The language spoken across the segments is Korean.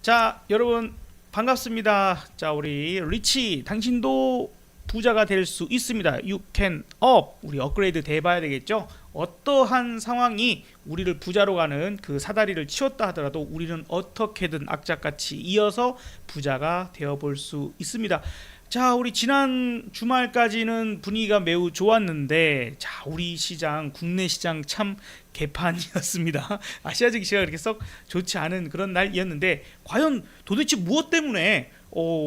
자, 여러분 반갑습니다. 자, 우리 리치, 당신도 부자가 될 수 있습니다. You can up. 우리 업그레이드 돼봐야 되겠죠? 어떠한 상황이 우리를 부자로 가는 그 사다리를 치웠다 하더라도 우리는 어떻게든 악착같이 이어서 부자가 되어볼 수 있습니다. 자, 우리 지난 주말까지는 분위기가 매우 좋았는데, 자, 우리 시장, 국내 시장 참 개판이었습니다. 아시아 증시가 그렇게 썩 좋지 않은 그런 날이었는데, 과연 도대체 무엇 때문에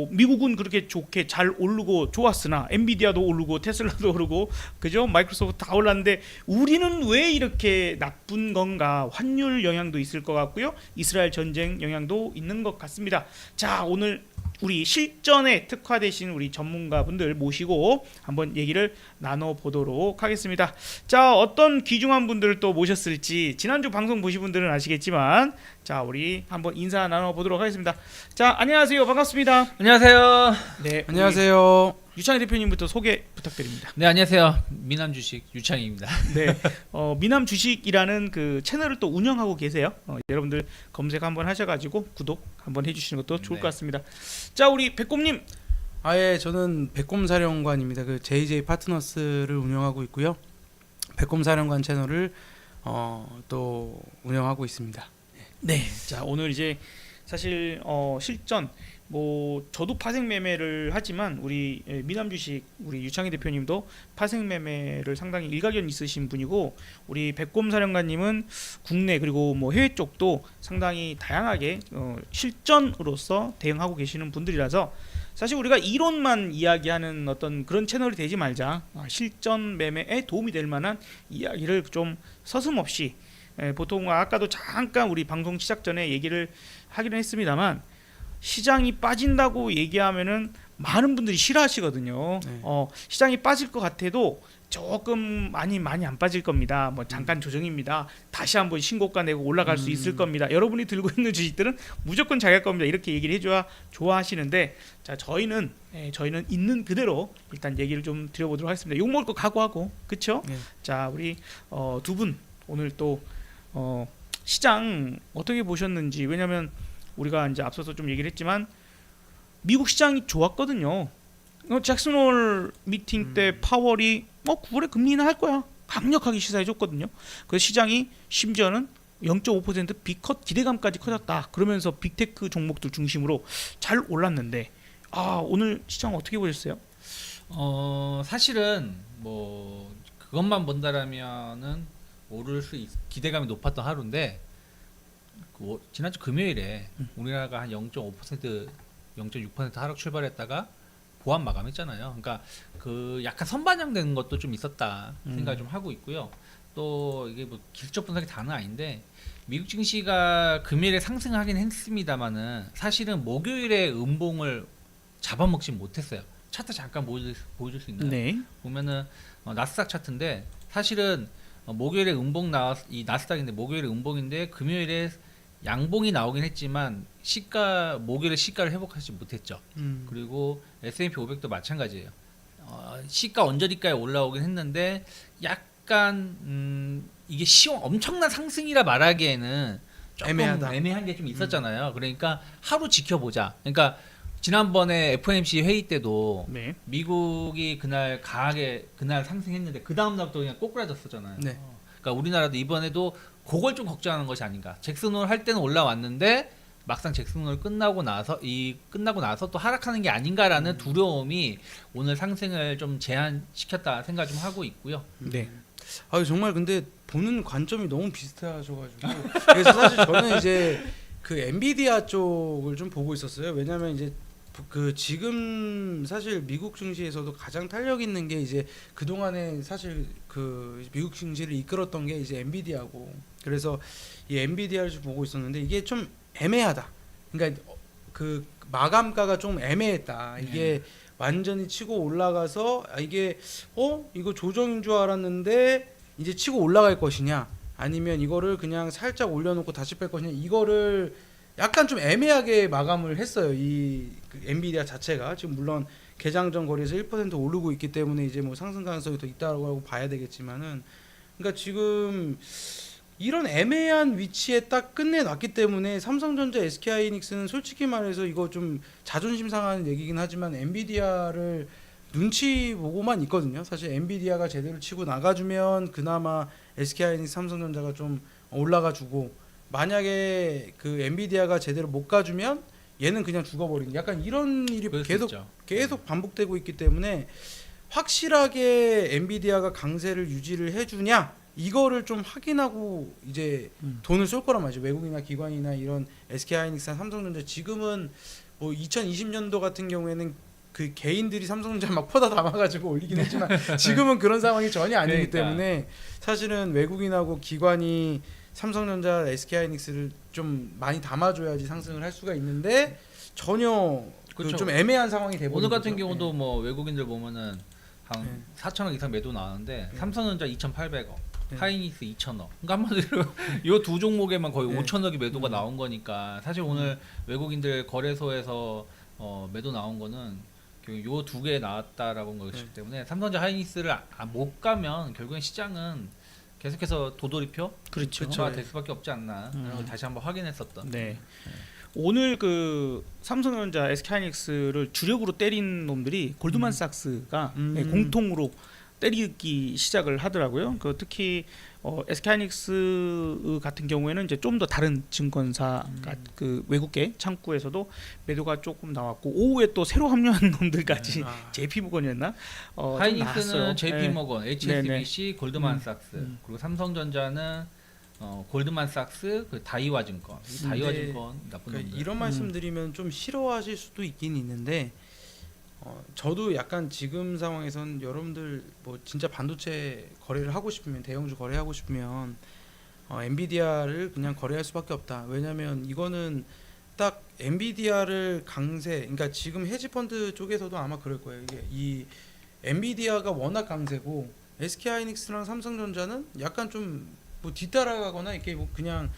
미국은 그렇게 좋게 잘 오르고 좋았으나 엔비디아도 오르고 테슬라도 오르고 그죠? 마이크로소프트 다 올랐는데 우리는 왜 이렇게 나쁜 건가? 환율 영향도 있을 것 같고요. 이스라엘 전쟁 영향도 있는 것 같습니다. 자, 오늘 우리 실전에 특화되신 우리 전문가분들 모시고 한번 얘기를 나눠보도록 하겠습니다. 자, 어떤 귀중한 분들을 또 모셨을지 지난주 방송 보신 분들은 아시겠지만, 자, 우리 한번 인사 나눠보도록 하겠습니다. 자, 안녕하세요. 반갑습니다. 안녕하세요. 네, 안녕하세요. 유창희 대표님부터 소개 부탁드립니다. 네, 안녕하세요. 미남주식 유창희입니다. 네, 미남 주식이라는 그 채널을 또 운영하고 계세요. 여러분들 검색 한번 하셔가지고 구독 한번 해주시는 것도 좋을 네. 것 같습니다. 자, 우리 백곰님. 아예 저는 백곰사령관입니다. 그 JJ 파트너스를 운영하고 있고요. 백곰사령관 채널을 또 운영하고 있습니다. 네, 자, 오늘 이제 사실 실전 뭐 저도 파생 매매를 하지만 우리 미남 주식 우리 유창희 대표님도 파생 매매를 상당히 일가견 있으신 분이고, 우리 백곰 사령관님은 국내 그리고 뭐 해외 쪽도 상당히 다양하게 실전으로서 대응하고 계시는 분들이라서 사실 우리가 이론만 이야기하는 어떤 그런 채널이 되지 말자, 실전 매매에 도움이 될 만한 이야기를 좀 서슴없이, 보통 아까도 잠깐 우리 방송 시작 전에 얘기를 하기는 했습니다만, 시장이 빠진다고 얘기하면은 많은 분들이 싫어하시거든요. 네. 시장이 빠질 것 같아도 조금 많이 안 빠질 겁니다. 뭐 잠깐 조정입니다. 다시 한번 신고가 내고 올라갈 수 있을 겁니다. 여러분이 들고 있는 주식들은 무조건 잘갈 겁니다. 이렇게 얘기를 해줘야 좋아하시는데, 자, 저희는 있는 그대로 일단 얘기를 좀 드려보도록 하겠습니다. 욕 먹을 거 각오하고, 그렇죠? 네. 자, 우리 두 분 오늘 또 시장 어떻게 보셨는지, 왜냐면 우리가 이제 앞서서 좀 얘기를 했지만 미국 시장이 좋았거든요. 잭슨 홀 미팅 때 파월이 9월에 금리 인하할 거야 강력하게 시사해 줬거든요. 그래서 시장이 심지어는 0.5% 빅컷 기대감까지 커졌다. 그러면서 빅테크 종목들 중심으로 잘 올랐는데, 오늘 시장 어떻게 보셨어요? 사실은 뭐 그것만 본다라면은 기대감이 높았던 하루인데, 지난주 금요일에 우리나라가 한 0.5%, 0.6% 하락 출발했다가 보합 마감했잖아요. 그러니까 그 약간 선반영되는 것도 좀 있었다 생각 좀 하고 있고요. 또 이게 뭐 기술적 분석이 다는 아닌데, 미국 증시가 금요일에 상승하긴 했습니다만은 사실은 목요일에 음봉을 잡아먹지 못했어요. 차트 잠깐 보여줄 수 있나요? 네. 보면은 나스닥 차트인데, 사실은 목요일에 음봉 이 나스닥인데 목요일에 음봉인데 금요일에 양봉이 나오긴 했지만 목요일에 시가를 회복하지 못했죠. 그리고 S&P 500도 마찬가지예요. 시가 언저리까지 올라오긴 했는데 약간 이게 엄청난 상승이라 말하기에는 조금 애매한 게 좀 있었잖아요. 그러니까 하루 지켜보자. 그러니까 지난번에 FOMC 회의 때도 네. 미국이 그날 상승했는데 그 다음 날부터 그냥 꼬꾸라졌었잖아요. 네. 그러니까 우리나라도 이번에도 그걸 좀 걱정하는 것이 아닌가. 잭슨홀 할 때는 올라왔는데 막상 잭슨홀 끝나고 나서 또 하락하는 게 아닌가라는 두려움이 오늘 상승을 좀 제한시켰다 생각 좀 하고 있고요. 네. 정말 근데 보는 관점이 너무 비슷하셔가지고 그래서 사실 저는 이제 그 엔비디아 쪽을 좀 보고 있었어요. 왜냐면 이제 그 지금 사실 미국 증시에서도 가장 탄력 있는 게 이제 그 동안에 사실 그 미국 증시를 이끌었던 게 이제 엔비디아고, 그래서 이 엔비디아를 좀 보고 있었는데 이게 좀 애매하다. 그러니까 그 마감가가 좀 애매했다. 이게 완전히 치고 올라가서 이게 이거 조정인 줄 알았는데 이제 치고 올라갈 것이냐, 아니면 이거를 그냥 살짝 올려놓고 다시 뺄 것이냐, 이거를 약간 좀 애매하게 마감을 했어요. 그 엔비디아 자체가 지금 물론 개장 전 거래에서 1% 오르고 있기 때문에 이제 뭐 상승 가능성이 더 있다고 봐야 되겠지만은, 그러니까 지금 이런 애매한 위치에 딱 끝내놨기 때문에 삼성전자, SK하이닉스는 솔직히 말해서 이거 좀 자존심 상하는 얘기긴 하지만 엔비디아를 눈치 보고만 있거든요. 사실 엔비디아가 제대로 치고 나가주면 그나마 SK하이닉스, 삼성전자가 좀 올라가주고, 만약에 그 엔비디아가 제대로 못 가주면 얘는 그냥 죽어버리는, 약간 이런 일이 그럴 수 계속 있죠. 계속 반복되고 있기 때문에 확실하게 엔비디아가 강세를 유지를 해주냐 이거를 좀 확인하고 이제 돈을 쏠 거란 말이죠. 외국이나 기관이나 이런 SK하이닉스나 삼성전자. 지금은 뭐 2020년도 같은 경우에는 그 개인들이 삼성전자 막 퍼다 담아가지고 올리긴 했지만 지금은 그런 상황이 전혀 아니기 그러니까. 때문에 사실은 외국인하고 기관이 삼성전자, SK하이닉스를 좀 많이 담아줘야지 상승을 할 수가 있는데 전혀 그 그쵸. 좀 애매한 상황이 돼버린 오늘 같은 거죠. 경우도 뭐 외국인들 보면은 한 네. 4천억 이상 매도 나왔는데 네. 삼성전자 2,800억, 네. 하이닉스 2,000억. 그러니까 한마디로 이 두 종목에만 거의 네. 5천억이 매도가 나온 거니까 사실 오늘 외국인들 거래소에서 매도 나온 거는 요 두 개 나왔다라고 한 것이기 네. 때문에 삼성전자, 하이닉스를 못 가면 결국엔 시장은 계속해서 도돌이표가 그렇죠. 그쵸. 될 수밖에 없지 않나. 라는 걸 다시 한번 확인했었던. 네. 오늘 그 삼성전자, SK하이닉스를 주력으로 때린 놈들이 골드만삭스가 네, 공통으로 때리기 시작을 하더라고요. 그 특히 SK하이닉스 같은 경우에는 이제 좀 더 다른 증권사 그 외국계 창구에서도 매도가 조금 나왔고, 오후에 또 새로 합류한 놈들까지 JP모건이었나? 좀 하이닉스는 나왔어요. JP모건, 네. HSBC, 골드만삭스, 그리고 삼성전자는 골드만삭스, 그 다이와증권. 이 다이와증권 나쁜 그러니까 놈들. 이런 말씀드리면 좀 싫어하실 수도 있긴 있는데 저도 약간 지금 상황에선 여러분들 뭐 진짜 반도체 거래를 하고 싶으면, 대형주 거래하고 싶으면 엔비디아를 그냥 거래할 수밖에 없다. 왜냐면 이거는 딱 엔비디아를 강세, 그러니까 지금 헤지펀드 쪽에서도 아마 그럴 거예요. 이게 이 엔비디아가 워낙 강세고 SK하이닉스랑 삼성전자는 약간 좀 뭐 뒤따라가거나 이렇게 뭐 그냥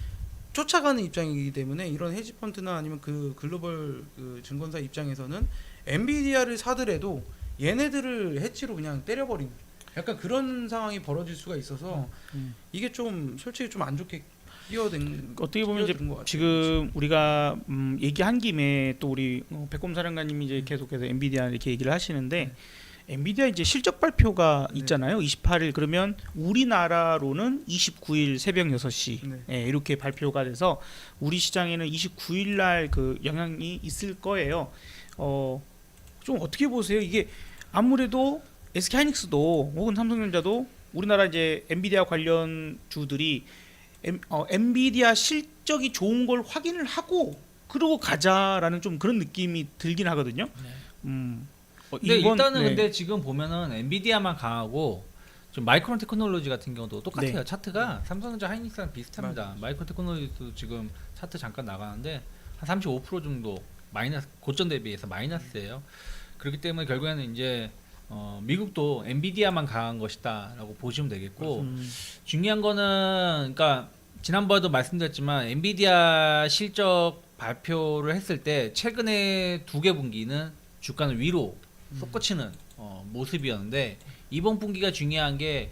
쫓아가는 입장이기 때문에 이런 헤지펀드나 아니면 그 글로벌 그 증권사 입장에서는 엔비디아를 사더라도 얘네들을 해치로 그냥 때려버리는 약간 그런 상황이 벌어질 수가 있어서 이게 좀 솔직히 좀 안 좋게 끼어든, 어떻게 보면 이제 끼어든 것 같아요. 지금 우리가 얘기한 김에 또 우리 백곰 사령관님이 이제 계속해서 엔비디아 이렇게 얘기를 하시는데, 엔비디아 이제 실적 발표가 네. 있잖아요. 28일. 그러면 우리나라로는 29일 새벽 6시 네. 예, 이렇게 발표가 돼서 우리 시장에는 29일 날 그 영향이 있을 거예요. 좀 어떻게 보세요? 이게 아무래도 SK하이닉스도 혹은 삼성전자도 우리나라 이제 엔비디아 관련 주들이 엔비디아 실적이 좋은 걸 확인을 하고 그러고 가자라는 좀 그런 느낌이 들긴 하거든요. 근데 일단은 네. 근데 지금 보면은 엔비디아만 강하고 좀 마이크론 테크놀로지 같은 경우도 똑같아요. 네. 차트가 삼성전자, 하이닉스랑 비슷합니다. 마이크론 테크놀로지도 지금 차트 잠깐 나가는데 한 35% 정도 마이너스, 고점 대비해서 마이너스예요. 그렇기 때문에 결국에는 이제 미국도 엔비디아만 강한 것이다라고 보시면 되겠고, 중요한 거는 그러니까 지난번에도 말씀드렸지만 엔비디아 실적 발표를 했을 때 최근에 두 개 분기는 주가는 위로 솟구치는 모습이었는데, 이번 분기가 중요한 게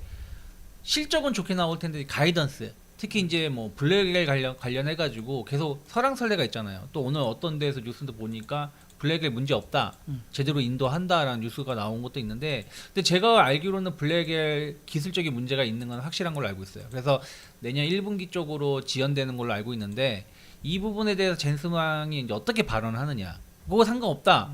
실적은 좋게 나올 텐데 가이던스, 특히 이제 뭐 블랙엘 관련해 가지고 계속 설왕설래가 있잖아요. 또 오늘 어떤 데에서 뉴스도 보니까 블랙엘 문제 없다, 제대로 인도한다라는 뉴스가 나온 것도 있는데, 근데 제가 알기로는 블랙엘 기술적인 문제가 있는 건 확실한 걸로 알고 있어요. 그래서 내년 1분기 쪽으로 지연되는 걸로 알고 있는데, 이 부분에 대해서 젠슨왕이 이제 어떻게 발언하느냐, 그거 상관없다.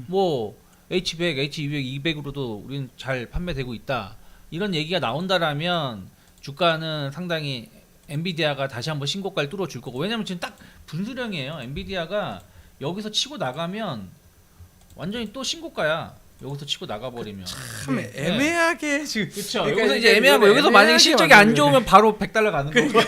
뭐 H100, H200, 200으로도 우리는 잘 판매되고 있다, 이런 얘기가 나온다라면 주가는 상당히 엔비디아가 다시 한번 신고가를 뚫어줄 거고, 왜냐면 지금 딱 분수령이에요. 엔비디아가 여기서 치고 나가면 완전히 또 신고가야. 여기서 치고 나가버리면 참 애매하게 지금. 그렇죠. 그러니까 여기서 이게 이제 애매한 거, 여기서 만약에 실적이 안 좋으면 바로 100달러 가는 거고.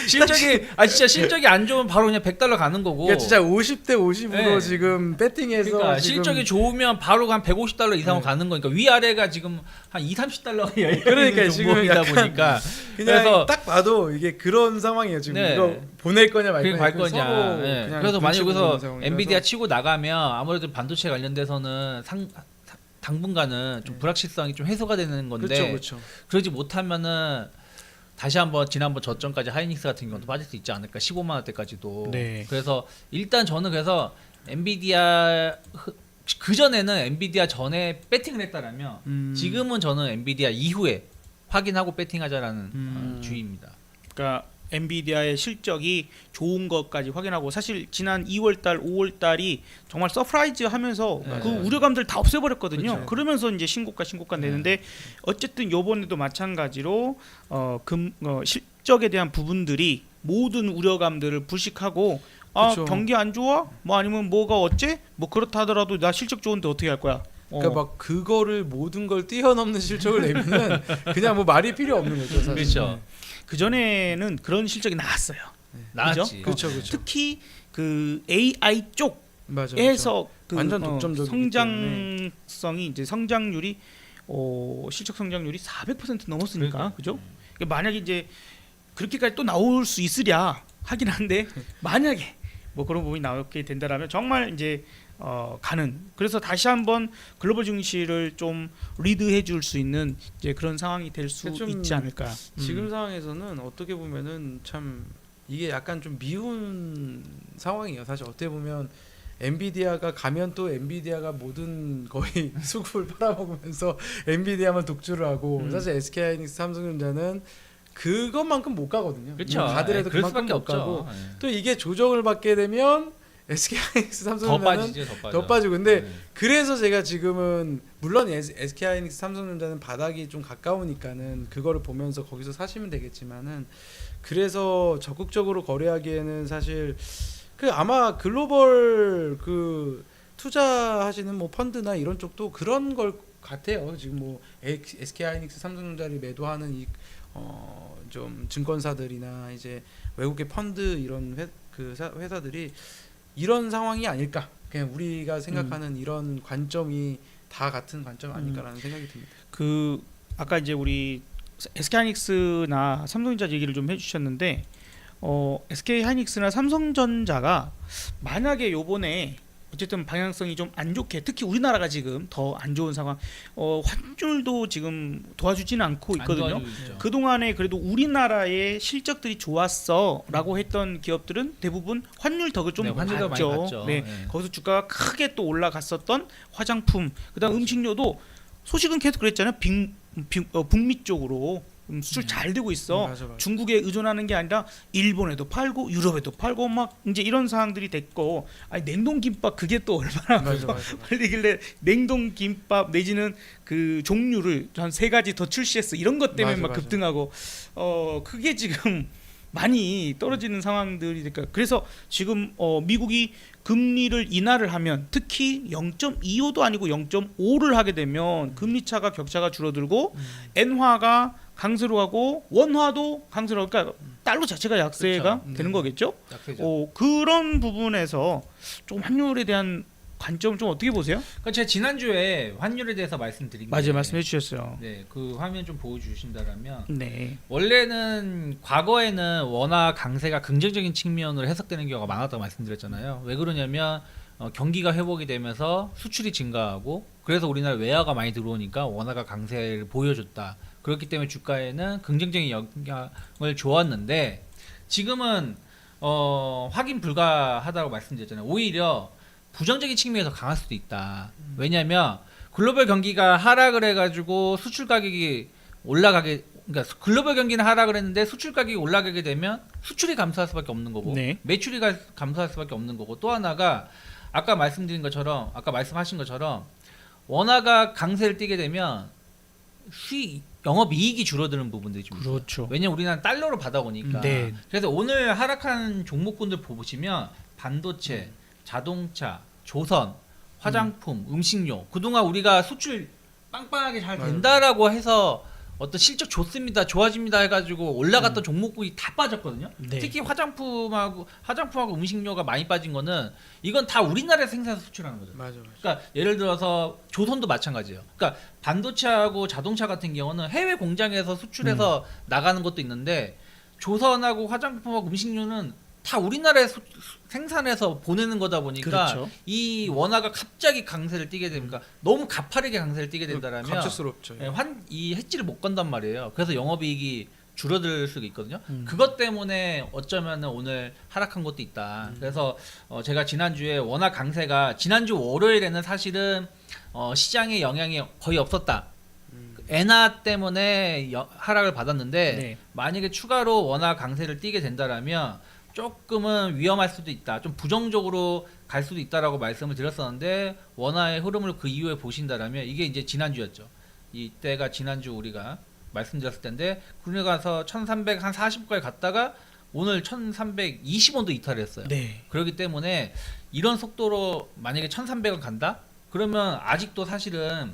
실적이 진짜 실적이 안 좋으면 바로 그냥 100달러 가는 거고. 그러니까 진짜 50대 50으로 네. 지금 배팅해서 그러니까 지금 실적이 좋으면 바로 한 150달러 이상으로 네. 가는 거니까 위아래가 지금 한 2, 30달러가 열려 그러니까 있는 지금 종목이다 약간 보니까. 그냥 그래서 딱 봐도 이게 그런 상황이에요. 지금 네. 이거 보낼 거냐 말 그게 거냐. 갈 거냐. 서로 예. 그냥 그래서 만약 눈치 보는 여기서 상황이라서. 엔비디아 치고 나가면 아무래도 반도체 관련돼서는 당분간은 좀 불확실성이 좀 해소가 되는 건데, 그렇죠. 그러지 못하면은 다시 한번 지난번 저점까지 하이닉스 같은 경우도 빠질 수 있지 않을까 15만 원대까지도. 네. 그래서 일단 저는 그래서 엔비디아 그 전에는 엔비디아 전에 배팅을 했다라면 지금은 저는 엔비디아 이후에 확인하고 배팅하자라는 주의입니다. 그러니까 엔비디아의 실적이 좋은 것까지 확인하고 사실 지난 2월달, 5월달이 정말 서프라이즈 하면서 네. 그 우려감들 다 없애버렸거든요. 그렇죠. 그러면서 이제 신고가 내는데 어쨌든 요번에도 마찬가지로 실적에 대한 부분들이 모든 우려감들을 불식하고 그쵸. 경기 안 좋아? 뭐 아니면 뭐가 어째? 뭐 그렇다 하더라도 나 실적 좋은데 어떻게 할 거야? 그러니까 막 그거를 모든 걸 뛰어넘는 실적을 내면은 그냥 뭐 말이 필요 없는 거죠. 사실. 그렇죠. 그 전에는 그런 실적이 나왔어요. 나왔지. 그렇죠. 특히 그 AI 맞아. 쪽에서 그 완전 독점적이기 성장성이 이제 성장률이 실적 성장률이 400% 넘었으니까 그러니까요. 그죠? 그러니까 만약에 이제 그렇게까지 또 나올 수 있으랴 하긴 한데 만약에 뭐 그런 부분이 나오게 된다라면 정말 이제 가는 그래서 다시 한번 글로벌 증시를 좀 리드해 줄 수 있는 이제 그런 상황이 될 수 좀 있지 않을까. 지금 상황에서는 어떻게 보면은 참 이게 약간 좀 미운 상황이에요. 사실 어떻게 보면 엔비디아가 가면 또 엔비디아가 모든 거의 수급을 팔아먹으면서 엔비디아만 독주를 하고 사실 SK하이닉스, 삼성전자는 그것만큼 못 가거든요. 그렇죠. 가더라도 그럴 그만큼 수밖에 못 없죠. 가고 또 이게 조정을 받게 되면 SK하이닉스, 더 삼성전자는 빠지죠, 더 빠져. 더 빠지고 근데 네. 그래서 제가 지금은 물론 SK하이닉스, 삼성전자는 바닥이 좀 가까우니까는 그거를 보면서 거기서 사시면 되겠지만은 그래서 적극적으로 거래하기에는 사실 그 아마 글로벌 그 투자하시는 뭐 펀드나 이런 쪽도 그런 걸 같아요. 지금 뭐 SK하이닉스, 삼성전자를 매도하는 이 좀 증권사들이나 이제 외국의 펀드 이런 회사들이 이런 상황이 아닐까. 그냥 우리가 생각하는 이런 관점이 다 같은 관점 아닐까라는 생각이 듭니다. 그 아까 이제 우리 SK하이닉스나 삼성전자 얘기를 좀 해주셨는데 SK하이닉스나 삼성전자가 만약에 요번에 어쨌든 방향성이 좀 안 좋게 특히 우리나라가 지금 더 안 좋은 상황 환율도 지금 도와주지는 않고 있거든요. 그동안에 그래도 우리나라의 실적들이 좋았어라고 했던 기업들은 대부분 환율 덕을 좀 환율도 많이 봤죠. 네. 거기서 주가가 크게 또 올라갔었던 화장품 그다음 음식료도 소식은 계속 그랬잖아요. 북미 쪽으로 수출 잘 되고 있어. 맞아. 중국에 의존하는 게 아니라 일본에도 팔고 유럽에도 팔고 막 이제 이런 상황들이 됐고 아니 냉동김밥 그게 또 얼마나 맞아. 팔리길래 냉동김밥 내지는 그 종류를 한 3가지 더 출시했어 이런 것 때문에 막 급등하고 그게 지금 많이 떨어지는 상황들이 니까 그래서 지금 미국이 금리를 인하를 하면 특히 0.25도 아니고 0.5를 하게 되면 금리 차가 격차가 줄어들고 엔화가 강세로 가고 원화도 강세로 그러니까 달러 자체가 약세가 그렇죠. 되는 거겠죠. 약세죠. 그런 부분에서 좀 환율에 대한 관점 좀 어떻게 보세요? 그러니까 제가 지난주에 환율에 대해서 말씀드린 맞아요, 게 말씀해 주셨어요. 네, 그 화면 좀 보여주신다면 네, 원래는 과거에는 원화 강세가 긍정적인 측면으로 해석되는 경우가 많았다고 말씀드렸잖아요. 왜 그러냐면 경기가 회복이 되면서 수출이 증가하고 그래서 우리나라 외화가 많이 들어오니까 원화가 강세를 보여줬다. 그렇기 때문에 주가에는 긍정적인 영향을 주었는데 지금은 확인 불가하다고 말씀드렸잖아요. 오히려 부정적인 측면에서 강할 수도 있다. 왜냐하면 글로벌 경기가 하락을 해가지고 수출 가격이 올라가게 그러니까 글로벌 경기는 하락을 했는데 수출 가격이 올라가게 되면 수출이 감소할 수밖에 없는 거고 네. 매출이 감소할 수밖에 없는 거고 또 하나가 아까 말씀드린 것처럼 아까 말씀하신 것처럼 원화가 강세를 띠게 되면 영업 이익이 줄어드는 부분들이 좀 있어요. 그렇죠. 왜냐면 우리나라 달러로 받아오니까. 네. 그래서 오늘 하락한 종목군들 보시면 반도체, 자동차, 조선, 화장품, 음식료 그동안 우리가 수출 빵빵하게 잘 된다라고 해서 어떤 실적 좋습니다, 좋아집니다 해가지고 올라갔던 종목군이 다 빠졌거든요. 네. 특히 화장품하고 음식료가 많이 빠진 거는 이건 다 우리나라에서 생산해서 수출하는 거죠. 맞아. 그러니까 예를 들어서 조선도 마찬가지예요. 그러니까 반도체하고 자동차 같은 경우는 해외 공장에서 수출해서 나가는 것도 있는데 조선하고 화장품하고 음식료는 다 우리나라에서 생산해서 보내는 거다 보니까 그렇죠. 이 원화가 갑자기 강세를 띠게 되니까 너무 가파르게 강세를 띠게 된다라면 갑작스럽죠. 이 해지를 못 건단 말이에요. 그래서 영업이익이 줄어들 수도 있거든요. 그것 때문에 어쩌면 오늘 하락한 것도 있다. 그래서 제가 지난주에 워낙 강세가 지난주 월요일에는 사실은 시장에 영향이 거의 없었다. 엔화 때문에 하락을 받았는데 네. 만약에 추가로 원화 강세를 띠게 된다라면 조금은 위험할 수도 있다. 좀 부정적으로 갈 수도 있다라고 말씀을 드렸었는데 원화의 흐름을 그 이후에 보신다라면 이게 이제 지난주였죠. 이때가 지난주 우리가 말씀드렸을 텐데 그러고 가서 1340까지 갔다가 오늘 1320원도 이탈을 했어요. 네. 그렇기 때문에 이런 속도로 만약에 1300원 간다? 그러면 아직도 사실은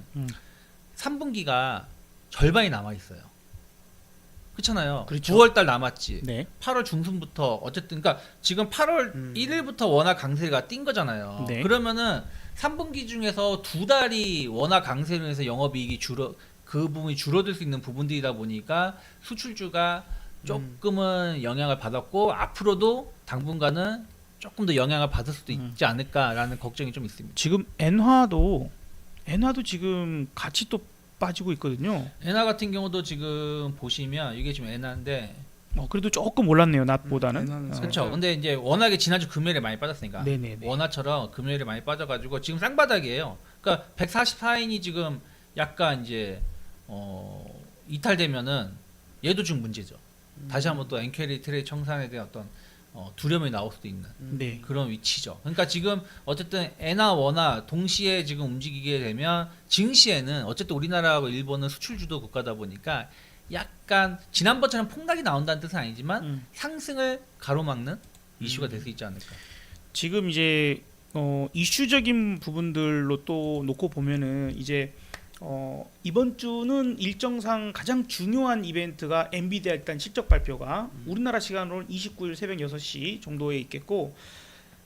3분기가 절반이 남아 있어요. 그렇잖아요. 그렇죠. 9월달 남았지. 네. 8월 중순부터 어쨌든 그러니까 지금 8월 1일부터 원화 강세가 뛴 거잖아요. 네. 그러면은 3분기 중에서 2달이 원화 강세로 해서 영업이익이 그 부분이 줄어들 수 있는 부분들이다 보니까 수출주가 조금은 영향을 받았고 앞으로도 당분간은 조금 더 영향을 받을 수도 있지 않을까라는 걱정이 좀 있습니다. 지금 엔화도 지금 같이 또 빠지고 있거든요. 엔화 같은 경우도 지금 보시면 이게 지금 엔화인데 그래도 조금 올랐네요. 낮보다는. 엔화는 그렇죠. 맞아요. 근데 이제 워낙에 지난주 금요일에 많이 빠졌으니까 네네네. 원화처럼 금요일에 많이 빠져가지고 지금 쌍바닥이에요. 그러니까 144인이 지금 약간 이제 이탈되면은 얘도 지금 문제죠. 다시 한번 또 엔퀘리 트레이 청산에 대한 어떤 두려움이 나올 수도 있는 네. 그런 위치죠. 그러니까 지금 어쨌든 엔화 원화 동시에 지금 움직이게 되면 증시에는 어쨌든 우리나라하고 일본은 수출주도 국가다 보니까 약간 지난번처럼 폭락이 나온다는 뜻은 아니지만 상승을 가로막는 이슈가 될 수 있지 않을까. 지금 이제 이슈적인 부분들로 또 놓고 보면은 이제 이번 주는 일정상 가장 중요한 이벤트가 엔비디아 일단 실적 발표가 우리나라 시간으로 29일 새벽 6시 정도에 있겠고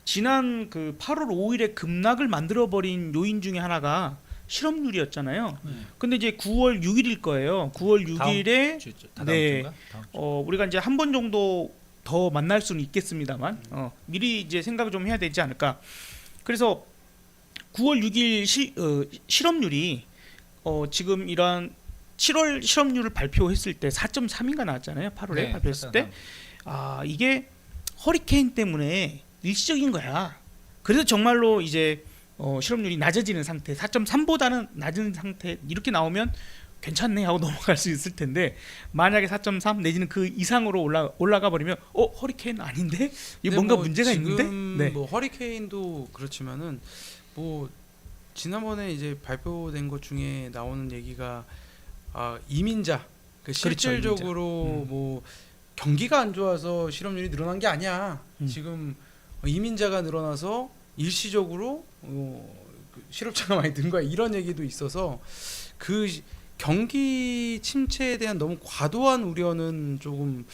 지난 그 8월 5일에 급락을 만들어 버린 요인 중에 하나가 실업률이었잖아요. 근데 이제 9월 6일일 거예요. 9월 6일에 다음 네. 주인가? 다음 주. 우리가 이제 한 번 정도 더 만날 수는 있겠습니다만 미리 이제 생각을 좀 해야 되지 않을까. 그래서 9월 6일 실업률이 지금 이런 7월 실업률을 발표했을 때 4.3인가 나왔잖아요. 8월에 네, 발표했을 때. 이게 허리케인 때문에 일시적인 거야. 그래서 정말로 이제 실업률이 낮아지는 상태, 4.3보다는 낮은 상태 이렇게 나오면 괜찮네 하고 넘어갈 수 있을 텐데 만약에 4.3 내지는 그 이상으로 올라가 버리면 허리케인 아닌데 이게 뭔가 문제가 지금 있는데. 네. 뭐 허리케인도 그렇지만은 뭐 지난번에 이제 발표된 것 중에 나오는 얘기가 이민자 실질적으로 뭐 경기가 안 좋아서 실업률이 늘어난 게 아니야. 지금 이민자가 늘어나서 일시적으로 실업자가 많이 는 거야. 이런 얘기도 있어서 그 경기 침체에 대한 너무 과도한 우려는 조금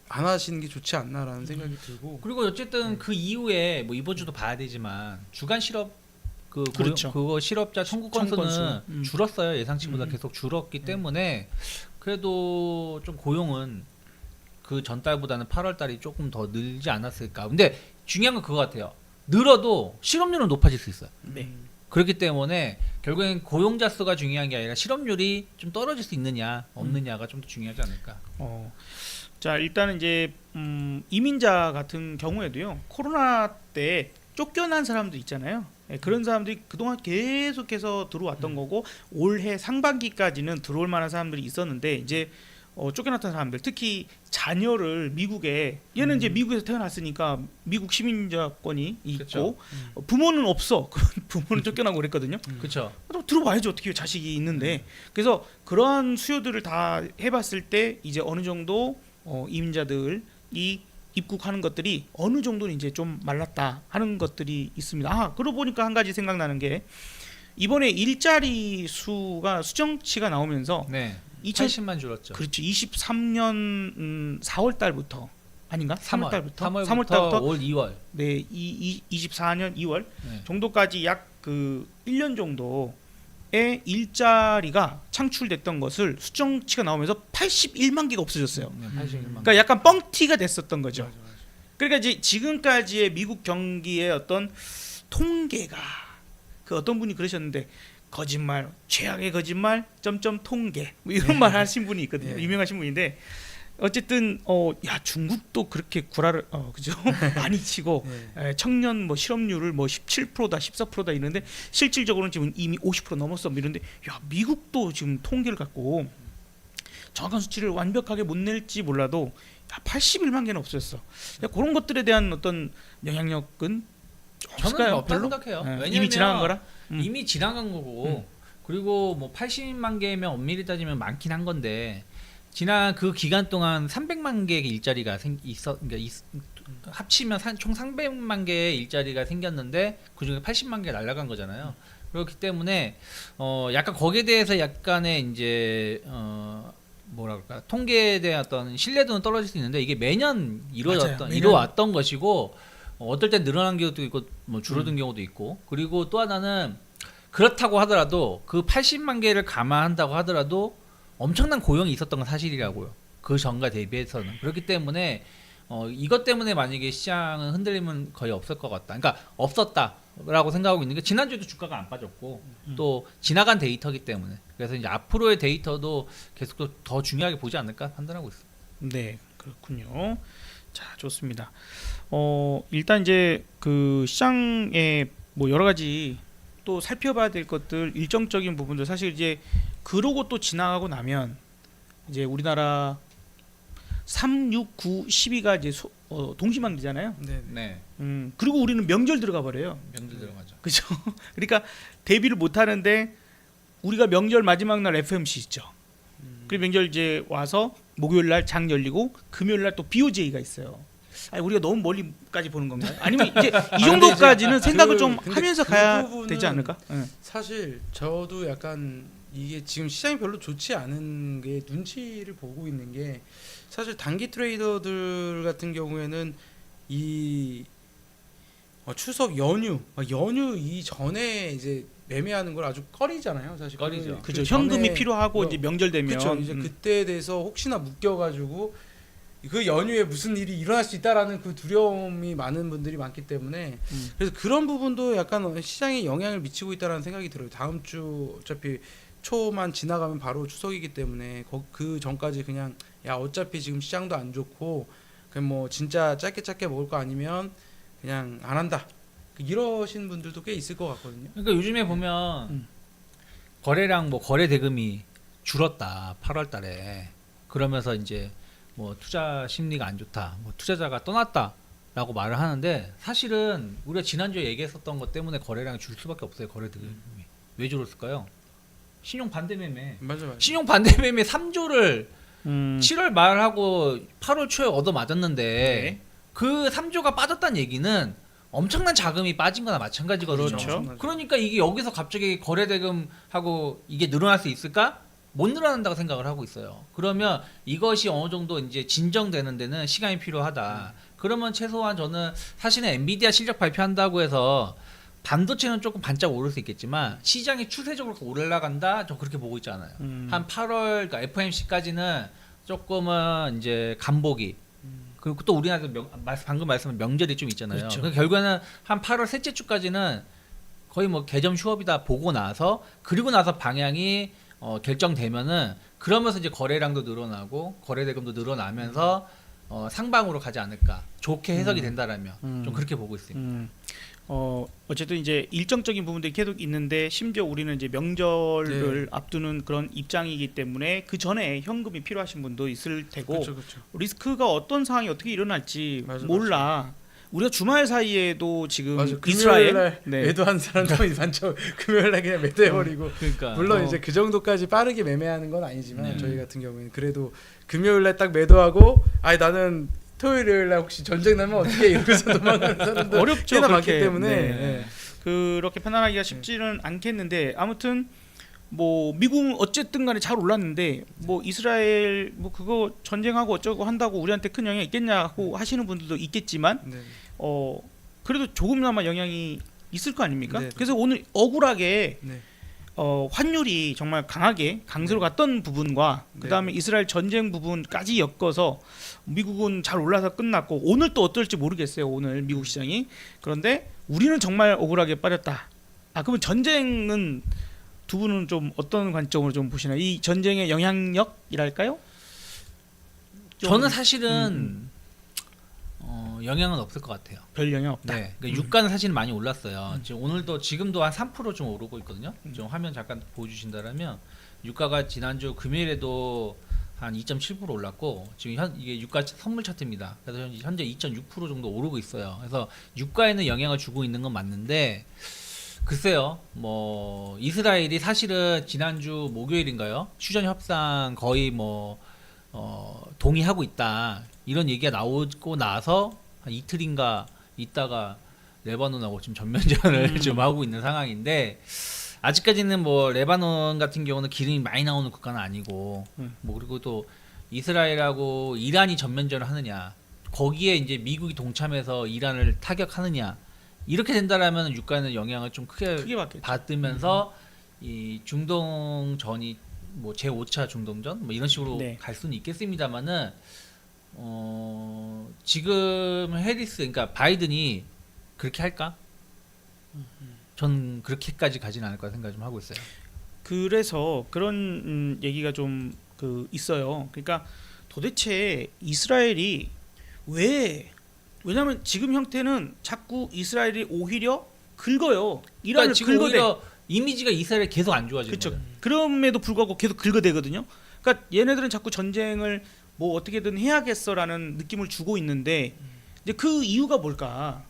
안 하시는 게 좋지 않나라는 생각이 들고. 그리고 어쨌든 그 이후에 뭐 이번 주도 봐야 되지만 주간 실업 그렇죠. 그거 실업자 청구 건수는 청구 건수. 줄었어요. 예상치보다 계속 줄었기 때문에 그래도 좀 고용은 그 전달보다는 8월 달이 조금 더 늘지 않았을까. 근데 중요한 건 그거 같아요. 늘어도 실업률은 높아질 수 있어요. 네. 그렇기 때문에 결국엔 고용자 수가 중요한 게 아니라 실업률이 좀 떨어질 수 있느냐 없느냐가 좀 더 중요하지 않을까. 자 일단은 이제 이민자 같은 경우에도요 코로나 때 쫓겨난 사람도 있잖아요. 그런 사람들이 그동안 계속해서 들어왔던 거고 올해 상반기까지는 들어올 만한 사람들이 있었는데 이제 쫓겨났던 사람들 특히 자녀를 미국에 얘는 이제 미국에서 태어났으니까 미국 시민자권이 있고 그쵸. 부모는 없어. 부모는 쫓겨나고 그랬거든요. 그렇죠. 또 들어와야지 어떻게 자식이 있는데 그래서 그러한 수요들을 다 해봤을 때 이제 어느 정도 이민자들이 입국하는 것들이 어느 정도는 이제 좀 말랐다 하는 것들이 있습니다. 그러고 보니까 한 가지 생각나는 게 이번에 일자리 수가 수정치가 나오면서 네. 80만 줄었죠. 그렇죠. 23년 4월 달부터 아닌가? 3월 달부터 3월 달부터 올 2월. 네, 24년 2월 네. 정도까지 약 그 1년 정도의 일자리가 창출됐던 것을 수정치가 나오면서 81만 개가 없어졌어요. 네, 81만. 그러니까 약간 뻥튀가 됐었던 거죠. 맞아. 그러니까 이제 지금까지의 미국 경기의 어떤 통계가 그 어떤 분이 그러셨는데 거짓말, 최악의 거짓말, 점점 통계 뭐 이런 말 하신 분이 있거든요. 네. 유명하신 분인데 어쨌든 야 중국도 그렇게 구라를 그죠? 많이 치고 네. 청년 뭐 실업률을 뭐 17%다 14%다 이러는데 실질적으로는 지금 이미 50% 넘었어 뭐 이런데 야 미국도 지금 통계를 갖고 정확한 수치를 완벽하게 못 낼지 몰라도 야 81만 개는 없어졌어. 야, 그런 것들에 대한 어떤 영향력은 저는 없을까요? 없다고 별로? 생각해요. 예, 왜냐면 이미 지나간 거라. 이미 지나간 거고 그리고 뭐 80만 개면 엄밀히 따지면 많긴 한 건데 지난 그 기간 동안 300만 개의 일자리가 합치면 총 300만 개의 일자리가 생겼는데 그중에 80만 개가 날아간 거잖아요. 그렇기 때문에 약간 거기에 대해서 약간의 이제 뭐라 그럴까 통계에 대한 어떤 신뢰도는 떨어질 수 있는데 이게 매년 맞아요. 매년. 이루어왔던 것이고 어떨 땐 늘어난 경우도 있고 뭐 줄어든 경우도 있고 그리고 또 하나는 그렇다고 하더라도 그 80만 개를 감안한다고 하더라도 엄청난 고용이 있었던 건 사실이라고요. 그 전과 대비해서는 그렇기 때문에 이것 때문에 만약에 시장은 흔들림은 거의 없을 것 같다. 그러니까 없었다라고 생각하고 있는 게 지난주에도 주가가 안 빠졌고 또 지나간 데이터기 때문에 그래서 이제 앞으로의 데이터도 계속 또 더 중요하게 보지 않을까 판단하고 있습니다. 네, 그렇군요. 자, 좋습니다. 일단 이제 그 시장에 뭐 여러 가지 또 살펴봐야 될 것들 일정적인 부분들 사실 이제 그러고 또 지나가고 나면 이제 우리나라 3, 6, 9, 12가 이제 동시만기잖아요. 네. 네, 그리고 우리는 명절 들어가 버려요. 명절 들어가죠. 그죠? 그러니까 대비를 못 하는데 우리가 명절 마지막 날 FMC 있죠. 그리고 명절 이제 와서 목요일 날 장 열리고 금요일 날 또 BOJ가 있어요. 아니 우리가 너무 멀리까지 보는 건가요? 아니면 이제 이 정도까지는 생각을 좀 근데 하면서 그 가야 부분은 되지 않을까? 예. 사실 저도 약간 이게 지금 시장이 별로 좋지 않은 게 눈치를 보고 있는 게 사실 단기 트레이더들 같은 경우에는 이 추석 연휴 이전에 이제 매매하는 걸 아주 꺼리잖아요. 사실 꺼리죠. 그죠. 전에 현금이 필요하고 이제 명절 되면 그쵸. 이제 그때에 대해서 혹시나 묶여가지고 그 연휴에 무슨 일이 일어날 수 있다라는 그 두려움이 많은 분들이 많기 때문에 그래서 그런 부분도 약간 시장에 영향을 미치고 있다라는 생각이 들어요. 다음 주 어차피 초만 지나가면 바로 추석이기 때문에 그 전까지 그냥 야 어차피 지금 시장도 안 좋고 그냥 뭐 진짜 짧게 먹을 거 아니면 그냥 안 한다. 이러신 분들도 꽤 있을 것 같거든요. 그러니까 요즘에 보면 거래량 뭐 거래 대금이 줄었다 8월달에 그러면서 이제 뭐 투자 심리가 안 좋다, 뭐 투자자가 떠났다라고 말을 하는데 사실은 우리가 지난주에 얘기했었던 것 때문에 거래량이 줄 수밖에 없어요. 거래 대금이 왜 줄었을까요? 신용 반대 매매. 맞아. 신용 반대 매매 3조를 7월 음. 말하고 8월 초에 얻어 맞았는데 네. 그 3조가 빠졌다는 얘기는 엄청난 자금이 빠진 거나 마찬가지거든요. 그렇죠. 그러니까 이게 여기서 갑자기 거래 대금하고 이게 늘어날 수 있을까? 못 늘어난다고 생각을 하고 있어요. 그러면 이것이 어느 정도 이제 진정되는 데는 시간이 필요하다. 그러면 최소한 저는 사실은 엔비디아 실적 발표한다고 해서 반도체는 조금 반짝 오를 수 있겠지만 시장이 추세적으로 올라간다. 저 그렇게 보고 있지 않아요. 한 8월 그러니까 FOMC까지는 조금은 이제 간보기. 그리고 또 우리나라 방금 말씀한 명절이 좀 있잖아요. 그렇죠. 그러니까 결국에는 한 8월 셋째 주까지는 거의 뭐 개점 휴업이다 보고 나서 그리고 나서 방향이 결정되면은 그러면서 이제 거래량도 늘어나고 거래 대금도 늘어나면서 상방으로 가지 않을까. 좋게 해석이 된다라면 좀 그렇게 보고 있습니다. 어쨌든 이제 일정적인 부분들이 계속 있는데 심지어 우리는 이제 명절을 앞두는 그런 입장이기 때문에 그 전에 현금이 필요하신 분도 있을 테고 그렇죠. 리스크가 어떤 상황이 어떻게 일어날지 맞아, 몰라. 우리가 주말 사이에도 지금 맞아. 이스라엘 금요일날 매도한 사람도 많죠. 금요일날 그냥 매도해버리고 그러니까 물론 이제 그 정도까지 빠르게 매매하는 건 아니지만 네. 저희 같은 경우에는 그래도 금요일날 딱 매도하고 아니 나는 토요일날 혹시 전쟁 나면 어떻게 이러면서 도망가는 사람들 어렵죠. 꽤나 많기 그렇게. 때문에 네. 예. 그렇게 판단하기가 쉽지는 않겠는데 아무튼 뭐 미국은 어쨌든 간에 잘 올랐는데 뭐 이스라엘 뭐 그거 전쟁하고 어쩌고 한다고 우리한테 큰 영향이 있겠냐고 하시는 분들도 있겠지만 네. 그래도 조금나마 영향이 있을 거 아닙니까? 네. 그래서 오늘 억울하게 네. 환율이 정말 강하게 강세로 갔던 부분과 네. 그다음에 이스라엘 전쟁 부분까지 엮어서 미국은 잘 올라서 끝났고 오늘 또 어떨지 모르겠어요. 오늘 미국 시장이. 그런데 우리는 정말 억울하게 빠졌다. 그러면 전쟁은 두 분은 좀 어떤 관점으로 좀 보시나요? 이 전쟁의 영향력이랄까요? 저는 사실은 영향은 없을 것 같아요. 별 영향 없다. 네, 그러니까 유가는 사실 많이 올랐어요. 지금도 한 3% 좀 오르고 있거든요. 좀 화면 잠깐 보여주신다면 유가가 지난주 금요일에도 한 2.7% 올랐고 지금 이게 유가 선물 차트입니다. 그래서 현재 2.6% 정도 오르고 있어요. 그래서 유가에는 영향을 주고 있는 건 맞는데 글쎄요, 뭐 이스라엘이 사실은 지난주 목요일인가요? 휴전 협상 거의 동의하고 있다 이런 얘기가 나오고 나서 한 이틀인가 있다가 레바논하고 지금 전면전을 좀 하고 있는 상황인데 아직까지는 뭐 레바논 같은 경우는 기름이 많이 나오는 국가는 아니고 뭐 그리고 또 이스라엘하고 이란이 전면전을 하느냐 거기에 이제 미국이 동참해서 이란을 타격하느냐 이렇게 된다라면 유가는 영향을 좀 크게 받겠죠. 받으면서 이 중동전이 뭐 제5차 중동전 뭐 이런 식으로 네. 갈 수는 있겠습니다만은 지금 해리스 그러니까 바이든이 그렇게 할까? 전 그렇게까지 가진 않을 거라 생각 좀 하고 있어요. 그래서 그런 얘기가 좀 있어요. 그러니까 도대체 이스라엘이 왜냐하면 지금 형태는 자꾸 이스라엘이 오히려 긁어요. 이란을 그러니까 지금 긁어대. 오히려 이미지가 이스라엘 계속 안 좋아지는 그렇죠. 거예요. 그럼에도 불구하고 계속 긁어대거든요. 그러니까 얘네들은 자꾸 전쟁을 뭐 어떻게든 해야겠어라는 느낌을 주고 있는데 이제 그 이유가 뭘까?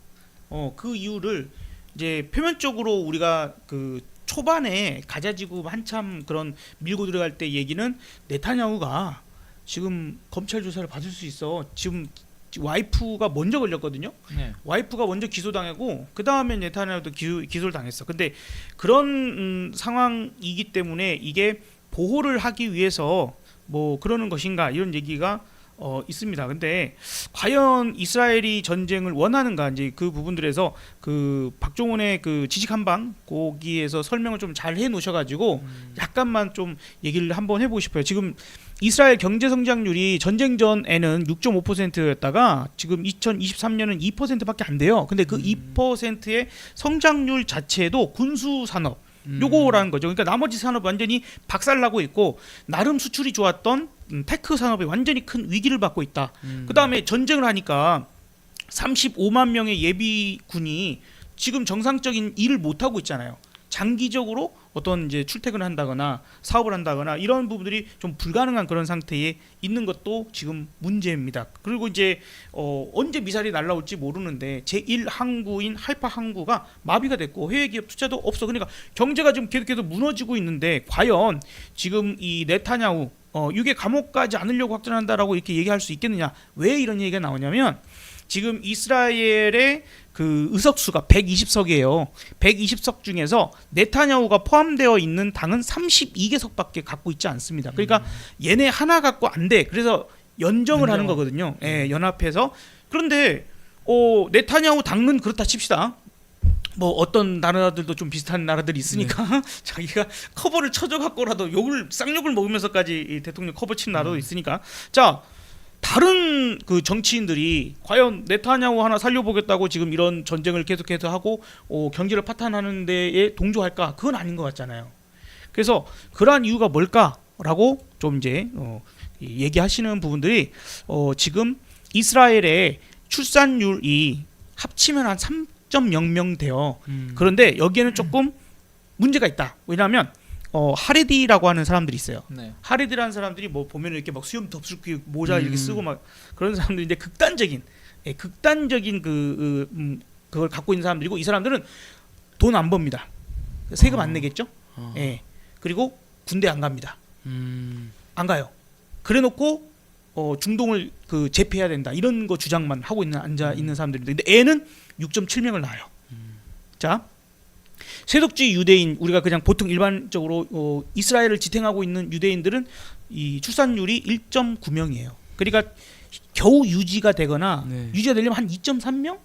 그 이유를 이제 표면적으로 우리가 그 초반에 가자지구 한참 그런 밀고 들어갈 때 얘기는 네타냐후가 지금 검찰 조사를 받을 수 있어. 지금 와이프가 먼저 걸렸거든요. 네. 와이프가 먼저 기소당하고 그 다음에 네타냐후도 기소를 당했어. 근데 그런 상황이기 때문에 이게 보호를 하기 위해서 뭐 그러는 것인가 이런 얘기가 있습니다. 근데 과연 이스라엘이 전쟁을 원하는가 이제 그 부분들에서 그 박종훈의 그 지식 한방 거기에서 설명을 좀 잘 해놓으셔가지고 약간만 좀 얘기를 한번 해보고 싶어요. 지금 이스라엘 경제 성장률이 전쟁 전에는 6.5%였다가 지금 2023년은 2%밖에 안 돼요. 근데 그 2%의 성장률 자체도 군수 산업 요거라는 거죠. 그러니까 나머지 산업 완전히 박살나고 있고 나름 수출이 좋았던 테크 산업이 완전히 큰 위기를 받고 있다. 그다음에 전쟁을 하니까 35만 명의 예비군이 지금 정상적인 일을 못 하고 있잖아요. 장기적으로 어떤 이제 출퇴근을 한다거나 사업을 한다거나 이런 부분들이 좀 불가능한 그런 상태에 있는 것도 지금 문제입니다. 그리고 이제 언제 미사일이 날라올지 모르는데 제1항구인 할파 항구가 마비가 됐고 해외 기업 투자도 없어. 그러니까 경제가 지금 계속해서 무너지고 있는데 과연 지금 이 네타냐후 이게 감옥 가지 않으려고 확전한다라고 이렇게 얘기할 수 있겠느냐? 왜 이런 얘기가 나오냐면 지금 이스라엘의 그 의석수가 120석이에요. 120석 중에서 네타냐후가 포함되어 있는 당은 32개석밖에 갖고 있지 않습니다. 그러니까 얘네 하나 갖고 안 돼. 그래서 연정을 하는 거거든요. 예, 연합해서. 그런데 네타냐후 당은 그렇다 칩시다. 뭐 어떤 나라들도 좀 비슷한 나라들이 있으니까 자기가 커버를 쳐줘 갖고라도 쌍욕을 먹으면서까지 이 대통령 커버 친 나라도 있으니까 자 다른 그 정치인들이 과연 네타냐후 하나 살려보겠다고 지금 이런 전쟁을 계속해서 하고 경제를 파탄하는 데에 동조할까? 그건 아닌 것 같잖아요. 그래서 그러한 이유가 뭘까라고 좀 이제 얘기하시는 부분들이 지금 이스라엘의 출산율이 합치면 한 3.0명 돼요. 그런데 여기에는 조금 문제가 있다. 왜냐하면 하레디라고 하는 사람들이 있어요. 네. 하레디라는 사람들이 뭐 보면 이렇게 막 수염 덥수기 모자 이렇게 쓰고 막 그런 사람들인데 극단적인 그걸 갖고 있는 사람들이고 이 사람들은 돈 안 법니다. 세금 안 내겠죠. 예. 그리고 군대 안 갑니다. 안 가요. 그래놓고 중동을 제패해야 된다 이런 거 주장만 하고 앉아 있는 사람들인데 근데 애는 6.7명을 낳아요. 자. 세속주의 유대인 우리가 그냥 보통 일반적으로 이스라엘을 지탱하고 있는 유대인들은 이 출산율이 1.9명이에요. 그러니까 겨우 유지가 되거나 유지가 되려면 한 2.3명?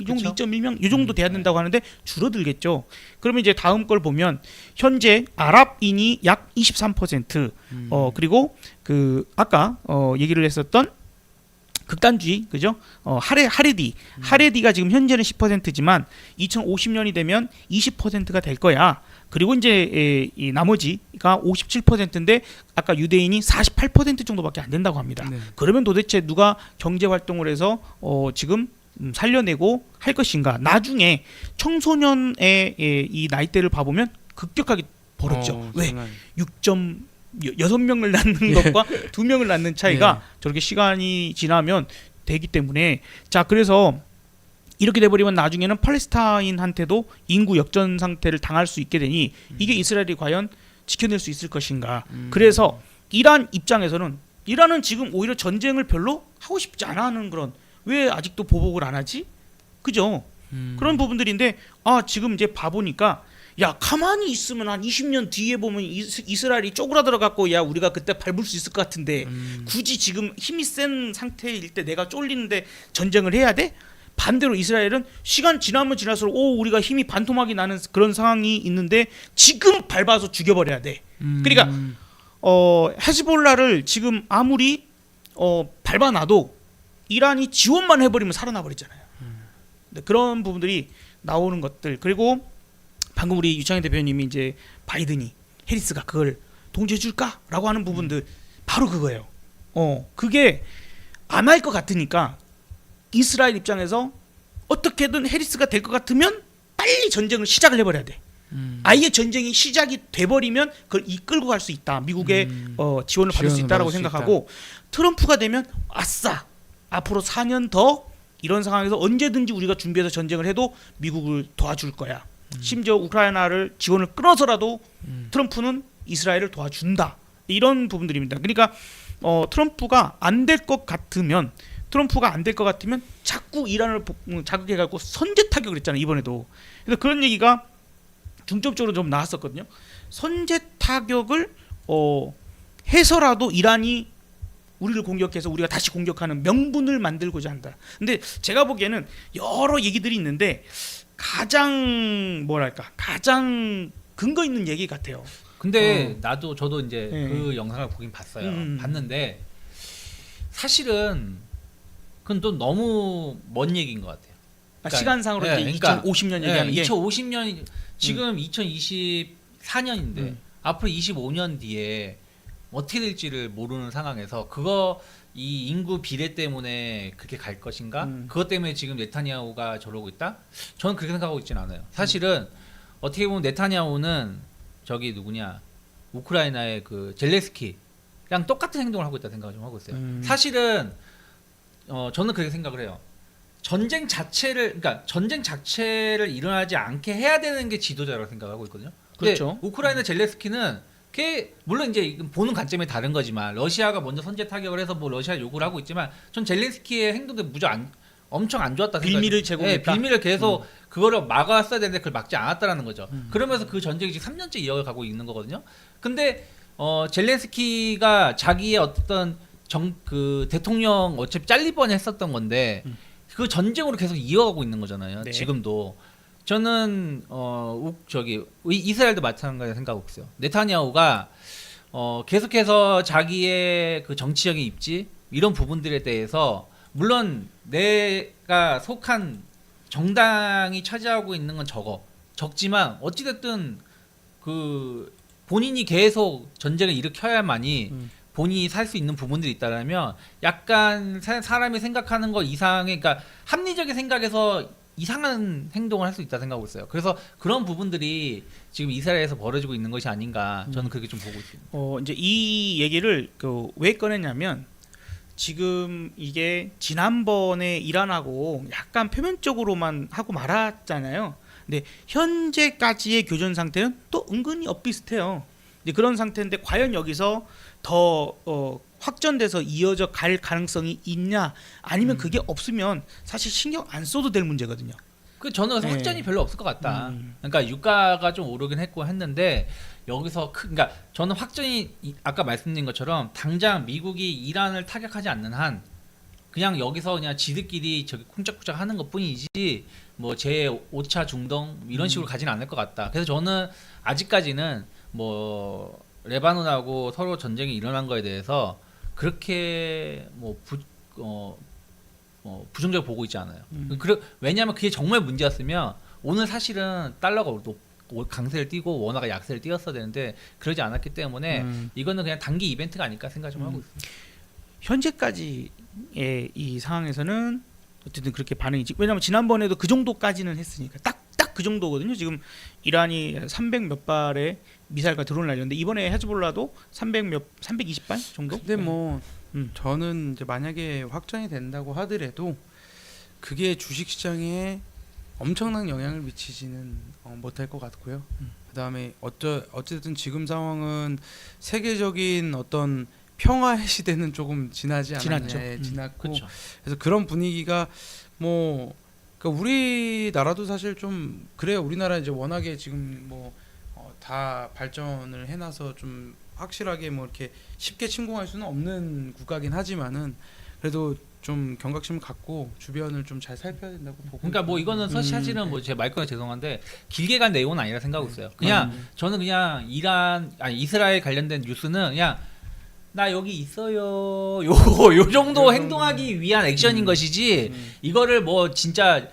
이 정도 그쵸? 2.1명? 이 정도 돼야 된다고 하는데 줄어들겠죠. 그러면 이제 다음 걸 보면 현재 아랍인이 약 23% 그리고 그 아까 얘기를 했었던 극단주의, 그죠? 하레디가 지금 현재는 10%지만 2050년이 되면 20%가 될 거야. 그리고 이제 이 나머지가 57%인데 아까 유대인이 48% 정도밖에 안 된다고 합니다. 네. 그러면 도대체 누가 경제 활동을 해서 지금 살려내고 할 것인가? 나중에 청소년의 이 나이대를 봐보면 급격하게 벌었죠. 왜? 정말. 6명을 낳는 것과 2명을 낳는 차이가 저렇게 시간이 지나면 되기 때문에 자 그래서 이렇게 돼버리면 나중에는 팔레스타인한테도 인구 역전 상태를 당할 수 있게 되니 이게 이스라엘이 과연 지켜낼 수 있을 것인가. 그래서 이란 입장에서는 이란은 지금 오히려 전쟁을 별로 하고 싶지 않아 하는 그런 왜 아직도 보복을 안 하지? 그죠? 그런 부분들인데 지금 이제 봐보니까 야 가만히 있으면 한 20년 뒤에 보면 이스라엘이 쪼그라들어 갖고 야 우리가 그때 밟을 수 있을 것 같은데 굳이 지금 힘이 센 상태일 때 내가 쫄리는데 전쟁을 해야 돼? 반대로 이스라엘은 시간 지나면 지날수록 우리가 힘이 반토막이 나는 그런 상황이 있는데 지금 밟아서 죽여버려야 돼. 그러니까 헤즈볼라를 지금 아무리 밟아놔도 이란이 지원만 해버리면 살아나 버리잖아요. 그런 부분들이 나오는 것들. 그리고 방금 우리 유창현 대표님이 이제 바이든이 해리스가 그걸 동조해 줄까라고 하는 부분들 바로 그거예요. 그게 안 할 것 같으니까 이스라엘 입장에서 어떻게든 해리스가 될 것 같으면 빨리 전쟁을 시작을 해버려야 돼. 아예 전쟁이 시작이 돼버리면 그걸 이끌고 갈 수 있다. 미국의 지원을 받을 수 있다라고 생각하고 트럼프가 되면 아싸 앞으로 4년 더 이런 상황에서 언제든지 우리가 준비해서 전쟁을 해도 미국을 도와줄 거야. 심지어 우크라이나를 지원을 끊어서라도 트럼프는 이스라엘을 도와준다. 이런 부분들입니다. 그러니까 트럼프가 안 될 것 같으면 자꾸 이란을 자극해갖고 선제 타격을 했잖아요. 이번에도. 그래서 그런 얘기가 중점적으로 좀 나왔었거든요. 선제 타격을 해서라도 이란이 우리를 공격해서 우리가 다시 공격하는 명분을 만들고자 한다. 근데 제가 보기에는 여러 얘기들이 있는데 가장 근거 있는 얘기 같아요. 근데 저도 이제 그 영상을 보긴 봤어요. 봤는데 사실은 그건 또 너무 먼 얘기인 것 같아요. 그러니까, 시간상으로 이제 2050년 얘기하는 게 2050년 지금 2024년인데 앞으로 25년 뒤에 어떻게 될지를 모르는 상황에서 이 인구 비례 때문에 그렇게 갈 것인가? 그것 때문에 지금 네타냐후가 저러고 있다? 저는 그렇게 생각하고 있지는 않아요. 사실은 어떻게 보면 네타냐후는 저기 누구냐 우크라이나의 그 젤레스키랑 똑같은 행동을 하고 있다 생각을 좀 하고 있어요. 사실은 저는 그렇게 생각을 해요. 전쟁 자체를 일어나지 않게 해야 되는 게 지도자라고 생각하고 있거든요. 그렇죠. 우크라이나 젤레스키는 물론 이제 보는 관점이 다른 거지만 러시아가 먼저 선제 타격을 해서 뭐 러시아 요구를 하고 있지만 전 젤렌스키의 행동도 엄청 안 좋았다 생각해요. 빌미를 제공했다. 빌미를 계속 그거를 막았어야 되는데 그걸 막지 않았다라는 거죠. 그러면서 그 전쟁이 지금 3년째 이어가고 있는 거거든요. 근데 젤렌스키가 자기의 어떤 그 대통령 어차피 잘릴 뻔했었던 건데 그 전쟁으로 계속 이어가고 있는 거잖아요. 네. 지금도. 저는 이스라엘도 마찬가지로 생각하고 있어요. 네타냐후가 계속해서 자기의 그 정치적인 입지 이런 부분들에 대해서 물론 내가 속한 정당이 차지하고 있는 건 적지만 어찌됐든 그 본인이 계속 전쟁을 일으켜야만이 본인이 살 수 있는 부분들이 있다라면 약간 사람이 생각하는 것 이상의 그러니까 합리적인 생각에서 이상한 행동을 할 수 있다 생각하고 있어요. 그래서 그런 부분들이 지금 이스라엘에서 벌어지고 있는 것이 아닌가 저는 그렇게 좀 보고 있습니다. 이제 이 얘기를 왜 꺼냈냐면 지금 이게 지난번에 이란하고 약간 표면적으로만 하고 말았잖아요. 근데 현재까지의 교전 상태는 또 은근히 엇비슷해요. 이제 그런 상태인데 과연 여기서 더 확전돼서 이어져 갈 가능성이 있냐 아니면 그게 없으면 사실 신경 안 써도 될 문제거든요. 저는 확전이 별로 없을 것 같다. 그러니까 유가가 좀 오르긴 했는데 여기서 그러니까 저는 확전이 아까 말씀드린 것처럼 당장 미국이 이란을 타격하지 않는 한 그냥 여기서 그냥 지들끼리 저기 쿵짝쿵짝 하는 것뿐이지 뭐 제 5차 중동 이런 식으로 가지는 않을 것 같다. 그래서 저는 아직까지는 뭐 레바논하고 서로 전쟁이 일어난 거에 대해서 그렇게 부정적으로 보고 있지 않아요. 왜냐하면 그게 정말 문제였으면 오늘 사실은 달러가 강세를 띄고 원화가 약세를 띄었어야 되는데 그러지 않았기 때문에 이거는 그냥 단기 이벤트가 아닐까 생각 좀 하고 있습니다. 현재까지의 이 상황에서는 어쨌든 그렇게 반응이지. 왜냐하면 지난번에도 그 정도까지는 했으니까 딱 그 정도거든요. 지금 이란이 300 몇 발의 미사일과 드론을 날렸는데 이번에 헤즈볼라도 320발 정도? 근데 뭐 저는 이제 만약에 확정이 된다고 하더라도 그게 주식시장에 엄청난 영향을 미치지는 못할 것 같고요. 그다음에 어쨌든 지금 상황은 세계적인 어떤 평화의 시대는 조금 지나지 않았냐. 지났죠. 지났고 그렇죠. 그래서 그런 분위기가 뭐 그러니까 우리나라도 사실 좀 그래요. 우리나라 이제 워낙에 지금 뭐 다 발전을 해놔서 좀 확실하게 뭐 이렇게 쉽게 침공할 수는 없는 국가긴 하지만은 그래도 좀 경각심을 갖고 주변을 좀 잘 살펴야 된다고 보고. 그러니까 뭐 이거는 사실은 뭐 제 말 꺼내 죄송한데 길게 간 내용은 아니라 생각하고 있어요. 그냥 저는 그냥 이스라엘 관련된 뉴스는 그냥 나 여기 있어요. 요 정도 행동하기 위한 액션인 것이지 이거를 뭐 진짜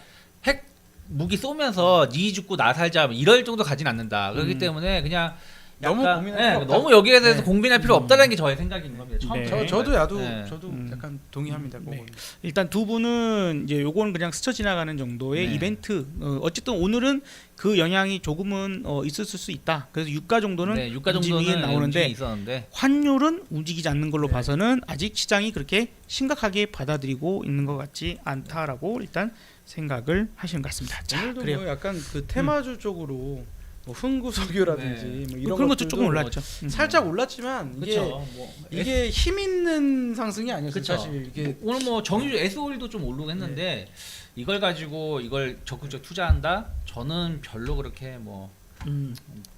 핵 무기 쏘면서 니 죽고 나 살자 뭐 이럴 정도 가진 않는다. 그렇기 때문에 그냥 너무 약간, 고민할 필요 없다. 너무 여기에 대해서 네. 고민할 필요 없다는 게 저의 생각인 겁니다. 네. 저도 네. 약간 동의합니다. 그거는. 일단 두 분은 이제 요거는 그냥 스쳐 지나가는 정도의 네. 이벤트. 어쨌든 오늘은 그 영향이 조금은 있었을 수 있다. 그래서 유가 정도는 네, 유가 움직임이 정도는 나오는데 있었는데 환율은 움직이지 않는 걸로 네. 봐서는 아직 시장이 그렇게 심각하게 받아들이고 있는 것 같지 않다라고 일단 생각을 하시는 것 같습니다. 자, 오늘도 그래요. 뭐 약간 그 테마주 쪽으로 뭐 흥구석유라든지 네. 뭐 이런 그런 것도 것들도 조금 올랐죠. 살짝 올랐지만 이게 그렇죠. 뭐 이게 힘 있는 상승이 아니었어요. 그쵸. 사실 이게 오늘 뭐 정유 S오일도 좀 오르고 했는데 이걸 가지고 이걸 적극적 투자한다? 저는 별로 그렇게 뭐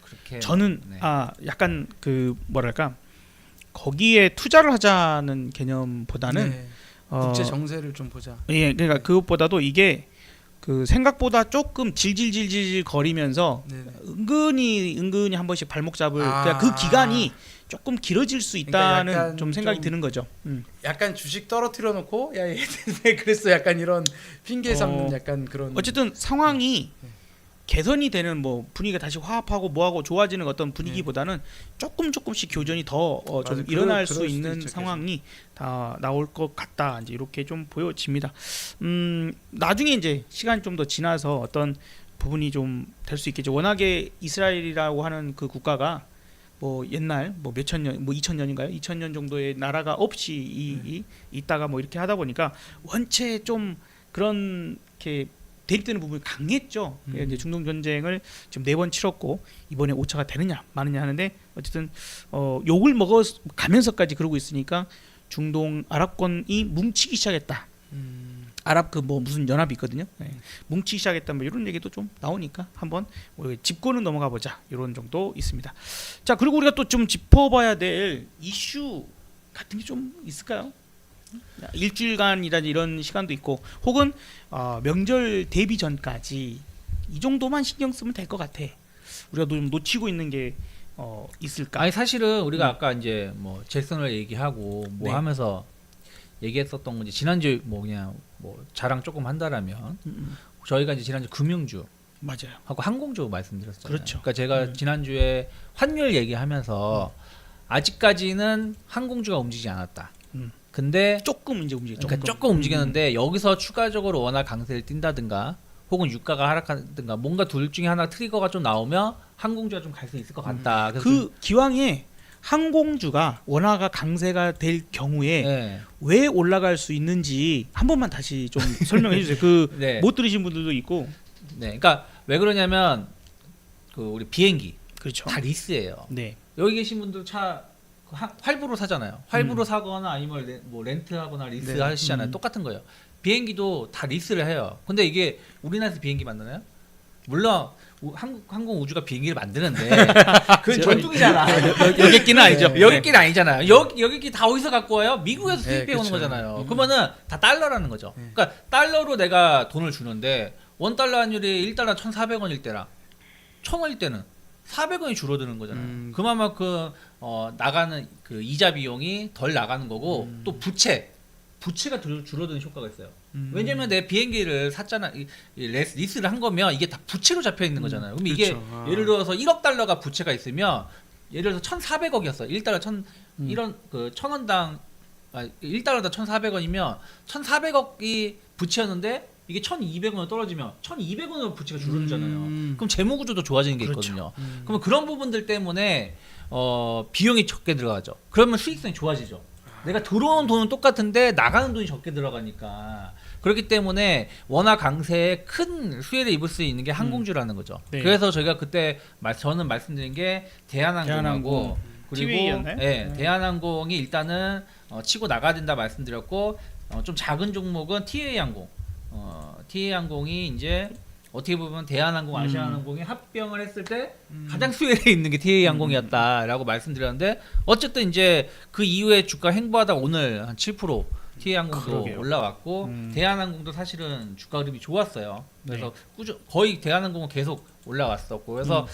그렇게 저는 네. 약간 그 뭐랄까 거기에 투자를 하자는 개념보다는 네. 국제 정세를 좀 보자. 예, 그러니까 그것보다도 이게 그 생각보다 조금 질질질질 거리면서 네네. 은근히 한 번씩 발목 잡을 그러니까 그 기간이 조금 길어질 수 그러니까 있다는 약간 좀 생각이 좀 드는 거죠. 약간 주식 떨어뜨려 놓고 야 얘들 왜 그랬어? 약간 이런 핑계 삼는 약간 그런. 어쨌든 상황이 개선이 되는 뭐 분위기가 다시 화합하고 뭐하고 좋아지는 어떤 분위기보다는 조금씩 교전이 더 좀 맞아요. 일어날 그럴 수 수도 있는 있죠, 상황이 다 나올 것 같다. 이제 이렇게 좀 보여집니다. 나중에 이제 시간이 좀 더 지나서 어떤 부분이 좀 될 수 있겠죠. 워낙에 이스라엘이라고 하는 그 국가가 뭐 옛날 뭐 몇천 년, 뭐 2000년인가요? 2000년 정도의 나라가 없이 있다가 뭐 이렇게 하다 보니까 원체 좀 그런 이렇게 대립되는 부분이 강했죠. 이제 중동 전쟁을 지금 4번 치렀고 이번에 5차가 되느냐 마느냐 하는데 어쨌든 욕을 먹어 가면서까지 그러고 있으니까 중동 아랍권이 뭉치기 시작했다. 아랍 그 뭐 무슨 연합이 있거든요. 네. 뭉치기 시작했다 뭐 이런 얘기도 좀 나오니까 한번 짚고는 넘어가 보자 이런 정도 있습니다. 자 그리고 우리가 또 좀 짚어봐야 될 이슈 같은 게 좀 있을까요? 일주일간이라든지 이런 시간도 있고 혹은 명절 대비 전까지 이 정도만 신경 쓰면 될 것 같아. 우리가 좀 놓치고 있는 게 있을까? 아니 사실은 우리가 아까 이제 뭐 잭슨을 얘기하고 뭐 네. 하면서 얘기했었던 건지 지난주 뭐 그냥 뭐 자랑 조금 한다라면 저희가 이제 지난주 금융주 맞아요. 하고 항공주 말씀드렸잖아요. 그렇죠. 그러니까 제가 지난주에 환율 얘기하면서 아직까지는 항공주가 움직이지 않았다. 근데 조금 이제 움직였죠. 그러니까 조금 움직였는데 여기서 추가적으로 원화 강세를 띈다든가 혹은 유가가 하락하든가 뭔가 둘 중에 하나 트리거가 좀 나오면 항공주가 좀 갈 수 있을 것 같다. 그래서 그 기왕에 항공주가 원화가 강세가 될 경우에 네. 왜 올라갈 수 있는지 한 번만 다시 좀 설명해 주세요. 그 못 네. 들으신 분들도 있고. 네. 그러니까 왜 그러냐면 그 우리 비행기 그렇죠. 다 리스예요. 네. 여기 계신 분들 차 할부로 사잖아요. 할부로 사거나 아니면 뭐 렌트하거나 리스 네. 하시잖아요. 똑같은 거예요. 비행기도 다 리스를 해요. 근데 이게 우리나라에서 비행기 만드나요? 물론 항공 우주가 비행기를 만드는데 그건 전통이잖아. 여객기는 아니죠. 네. 여객기는 아니잖아요. 여객기 다 어디서 갖고 와요? 미국에서 수입해 오는 그쵸. 거잖아요. 그러면은 다 달러라는 거죠. 그러니까 달러로 내가 돈을 주는데 원달러 환율이 1달러 1,400원일 때랑 1,000원일 때는 400원이 줄어드는 거잖아요. 그만큼 나가는 그 이자 비용이 덜 나가는 거고 또 부채가 줄어드는 효과가 있어요. 왜냐면 내 비행기를 샀잖아. 리스를 한 거면 이게 다 부채로 잡혀 있는 거잖아요. 그럼 이게 그렇죠. 아. 예를 들어서 1억 달러가 부채가 있으면 예를 들어서 1,400억이었어. 1달러 1,000원당 1달러당 1,400원이면 1,400억이 부채였는데 이게 1,200원으로 떨어지면 1,200원으로 부채가 줄어들잖아요. 그럼 재무 구조도 좋아지는 게 그렇죠. 있거든요. 그러면 그런 부분들 때문에 비용이 적게 들어가죠. 그러면 수익성이 좋아지죠. 내가 들어오는 돈은 똑같은데 나가는 돈이 적게 들어가니까. 그렇기 때문에 원화 강세에 큰 수혜를 입을 수 있는 게 항공주라는 거죠. 네. 그래서 저희가 그때 저는 말씀드린 게 대한항공하고 대한항공. 그리고 티웨이였나요? 예, 대한항공이 일단은 치고 나가야 된다 말씀드렸고 좀 작은 종목은 티웨이항공. 티웨이항공이 이제 어떻게 보면 대한항공, 아시아항공이 합병을 했을 때 가장 수혜를 있는 게 티웨이항공이었다라고 말씀드렸는데 어쨌든 이제 그 이후에 주가 행보하다가 오늘 한 7% 티웨이항공도 그러게요. 올라왔고 대한항공도 사실은 주가 흐름이 좋았어요. 그래서 네. 거의 대한항공은 계속 올라왔었고 그래서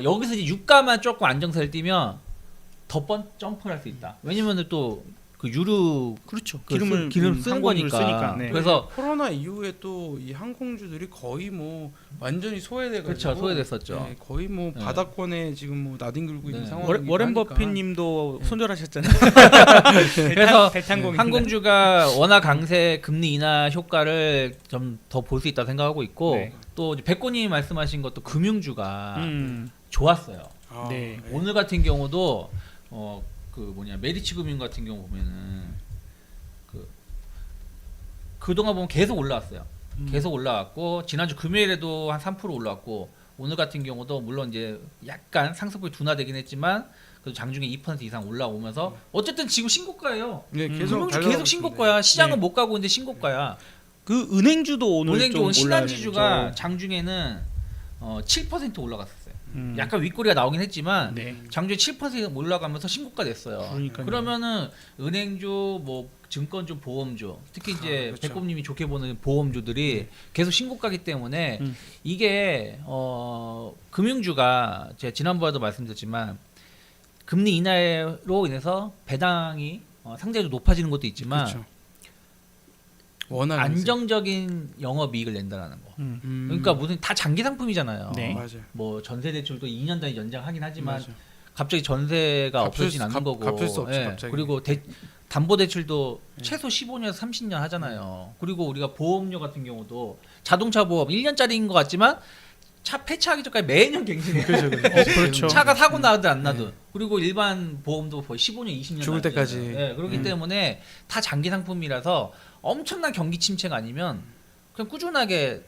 여기서 이제 유가만 조금 안정세를 띄면 더 점프를 할 수 있다. 왜냐면은 또 그 유류 그렇죠. 그 기름 쓰는 항공유를 거니까. 쓰니까. 네. 그래서 코로나 이후에 또 이 항공주들이 거의 뭐 완전히 소외돼가지고 그렇죠, 소외됐었죠. 네, 거의 뭐 네. 바닥권에 지금 뭐 나뒹굴고 있는 네. 상황이니까. 워렌 버핏님도 네. 손절하셨잖아요. 그래서 대탄공인 항공주가 워낙 강세 금리 인하 효과를 좀 더 볼 수 있다 생각하고 있고 네. 또 이제 백고님이 말씀하신 것도 금융주가 음. 좋았어요. 아, 네. 오늘 같은 경우도 메리츠 금융 같은 경우 보면은 그동안 보면 계속 올라왔어요. 계속 올라왔고 지난주 금요일에도 한 3% 올라왔고 오늘 같은 경우도 물론 이제 약간 상승폭이 둔화되긴 했지만 그래도 장중에 2% 이상 올라오면서 어쨌든 지금 신고가예요. 네, 금융주 달라가고 계속 신고가야. 시장은 네. 못 가고 있는데 신고가야. 그 은행주도 오늘 은행주 좀 신한지주가 올라요. 장중에는 7% 올라갔었어요. 음. 약간 윗꼬리가 나오긴 했지만 네. 장중에 7% 올라가면서 신고가 됐어요. 그러니까요. 그러면은 은행주, 뭐 증권주, 보험주, 특히 이제 그렇죠. 백곰님이 좋게 보는 보험주들이 계속 신고가기 때문에 음. 이게 금융주가 제가 지난번에도 말씀드렸지만 금리 인하로 인해서 배당이 상대적으로 높아지는 것도 있지만 그렇죠. 워낙 안정적인 영업이익을 낸다라는 거. 그러니까 무슨 다 장기 상품이잖아요. 네. 맞아요. 뭐 전세 대출도 2년 단위 연장하긴 하지만 맞아요. 갑자기 전세가 없어지진 않는 거고. 갚을 수 없죠, 갑자기. 그리고 담보 대출도 최소 15년에서 30년 하잖아요. 그리고 우리가 보험료 같은 경우도 자동차 보험 1년짜리인 것 같지만 차 폐차하기 전까지 매년 갱신해. 그렇죠. 차가 사고 나든 안 나든. 그리고 일반 보험도 거의 15년, 20년 죽을 나잖아요. 때까지. 네, 그렇기 때문에 다 장기 상품이라서 엄청난 경기 침체가 아니면 그냥 꾸준하게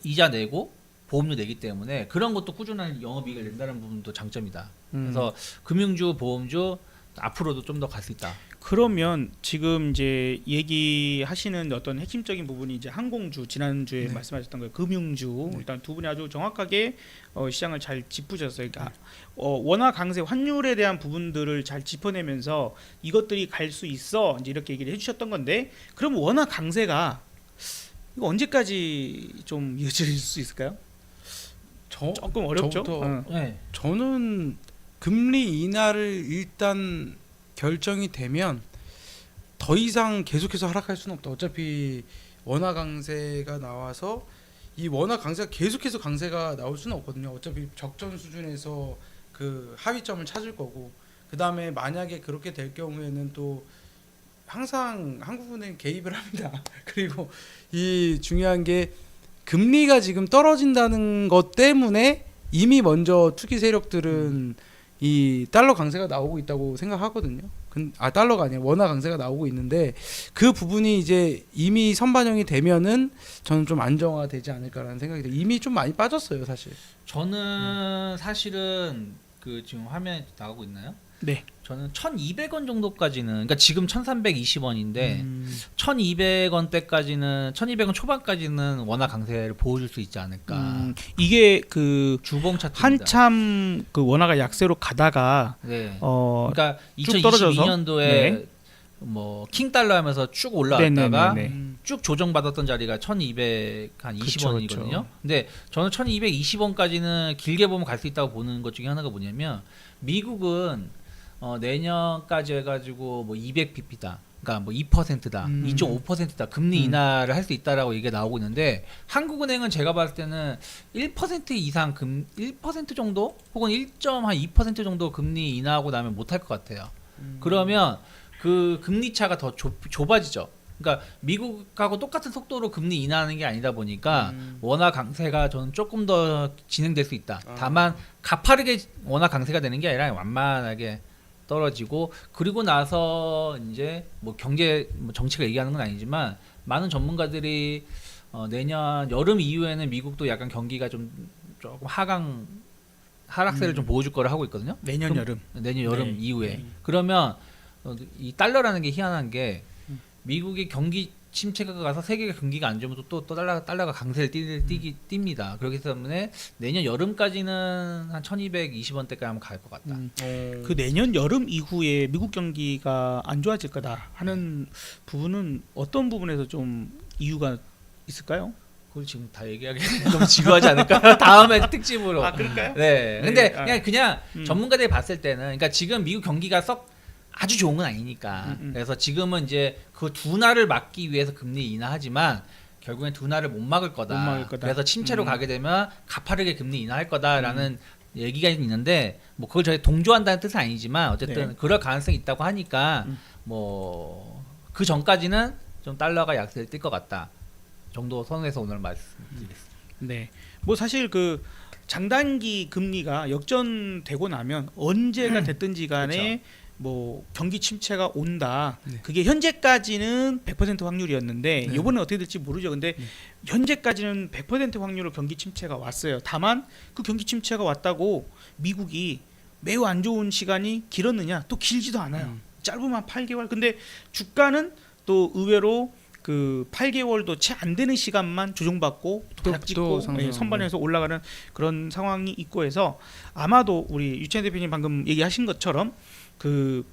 이자 내고 보험료 내기 때문에 그런 것도 꾸준한 영업이익을 낸다는 부분도 장점이다. 그래서 금융주, 보험주 앞으로도 좀 더 갈 수 있다. 그러면 지금 이제 얘기하시는 어떤 핵심적인 부분이 이제 항공주 지난주에 네. 말씀하셨던 거예요. 금융주 일단 두 분이 아주 정확하게 시장을 잘 짚으셨어요. 그러니까 원화 강세 환율에 대한 부분들을 잘 짚어내면서 이것들이 갈 수 있어 이제 이렇게 얘기를 해주셨던 건데 그럼 원화 강세가 이거 언제까지 좀 이어질 수 있을까요? 조금 어렵죠. 저부터 네. 저는 금리 인하를 일단 결정이 되면 더 이상 계속해서 하락할 수는 없다. 어차피 원화 강세가 나와서 이 원화 강세가 계속해서 강세가 나올 수는 없거든요. 어차피 적정 수준에서 그 하위점을 찾을 거고 그 다음에 만약에 그렇게 될 경우에는 또 항상 한국은행 개입을 합니다. 그리고 이 중요한 게 금리가 지금 떨어진다는 것 때문에 이미 먼저 투기 세력들은 이 달러 강세가 나오고 있다고 생각하거든요. 달러가 아니라 원화 강세가 나오고 있는데 그 부분이 이제 이미 선반영이 되면은 저는 좀 안정화되지 않을까라는 생각이 들어요. 이미 좀 많이 빠졌어요, 사실. 저는 사실은 그 지금 화면에 나가고 있나요? 네. 저는 1,200원 정도까지는 그러니까 지금 1,320원인데 1,200원대까지는 1,200원 초반까지는 원화 강세를 보여줄 수 있지 않을까. 이게 그 주봉 차트입니다. 한참 그 원화가 약세로 가다가 네. 어 그러니까 쭉 떨어져서? 2022년도에 네. 뭐 킹달러 하면서 쭉 올라왔다가 네네네네. 쭉 조정받았던 자리가 1,220원이거든요. 그쵸. 근데 저는 1,220원까지는 길게 보면 갈 수 있다고 보는 것 중에 하나가 뭐냐면 미국은 내년까지 해가지고 뭐 200pp다. 그러니까 뭐 2%다, 2.5%다 금리 인하를 할 수 있다라고 얘기가 나오고 있는데 한국은행은 제가 봤을 때는 1% 이상 1% 정도 혹은 1.2% 정도 금리 인하하고 나면 못할 것 같아요. 그러면 그 금리 차가 더 좁아지죠. 그러니까 미국하고 똑같은 속도로 금리 인하하는 게 아니다 보니까 원화 강세가 저는 조금 더 진행될 수 있다. 다만 가파르게 원화 강세가 되는 게 아니라 완만하게 떨어지고 그리고 나서 이제 뭐 경제 뭐 정치가 얘기하는 건 아니지만 많은 전문가들이 내년 여름 이후에는 미국도 약간 경기가 좀 조금 하락세를 좀 보여줄 거를 하고 있거든요. 내년 여름. 내년 여름 네. 이후에. 네. 그러면 이 달러라는 게 희한한 게 미국의 경기 침체가 가서 세계가 경기가 안 좋으면 또 달러가 강세를 띱니다. 그렇기 때문에 내년 여름까지는 한 1220원대까지 한번 갈 것 같다. 그 내년 여름 이후에 미국 경기가 안 좋아질 거다 하는 부분은 어떤 부분에서 좀 이유가 있을까요? 그걸 지금 다 얘기하기 너무 지루하지 않을까? 다음에 특집으로. 아 그럴까요? 네. 근데 네, 그냥 전문가들이 봤을 때는 그러니까 지금 미국 경기가 썩 아주 좋은 건 아니니까. 그래서 지금은 이제 그 둔화를 막기 위해서 금리 인하하지만 결국엔 둔화를 못 막을 거다. 못 막을 거다. 그래서 침체로 가게 되면 가파르게 금리 인하할 거다라는 얘기가 있는데 뭐 그걸 저희 동조한다는 뜻은 아니지만 어쨌든 네. 그럴 가능성이 있다고 하니까 뭐 그 전까지는 좀 달러가 약세를 띌 것 같다. 정도 선에서 오늘 말씀드리겠습니다. 네. 뭐 사실 그 장단기 금리가 역전되고 나면 언제가 됐든지 간에 뭐 경기 침체가 온다. 네. 그게 현재까지는 100% 확률이었는데 네. 이번에 어떻게 될지 모르죠. 근데 현재까지는 100% 확률로 경기 침체가 왔어요. 다만 그 경기 침체가 왔다고 미국이 매우 안 좋은 시간이 길었느냐? 또 길지도 않아요. 짧으면 한 8개월. 근데 주가는 또 의외로 그 8개월도 채 안 되는 시간만 조정받고 바닥 찍고 상승하고. 선반에서 올라가는 그런 상황이 있고 해서 아마도 우리 유채연 대표님 방금 얘기하신 것처럼 그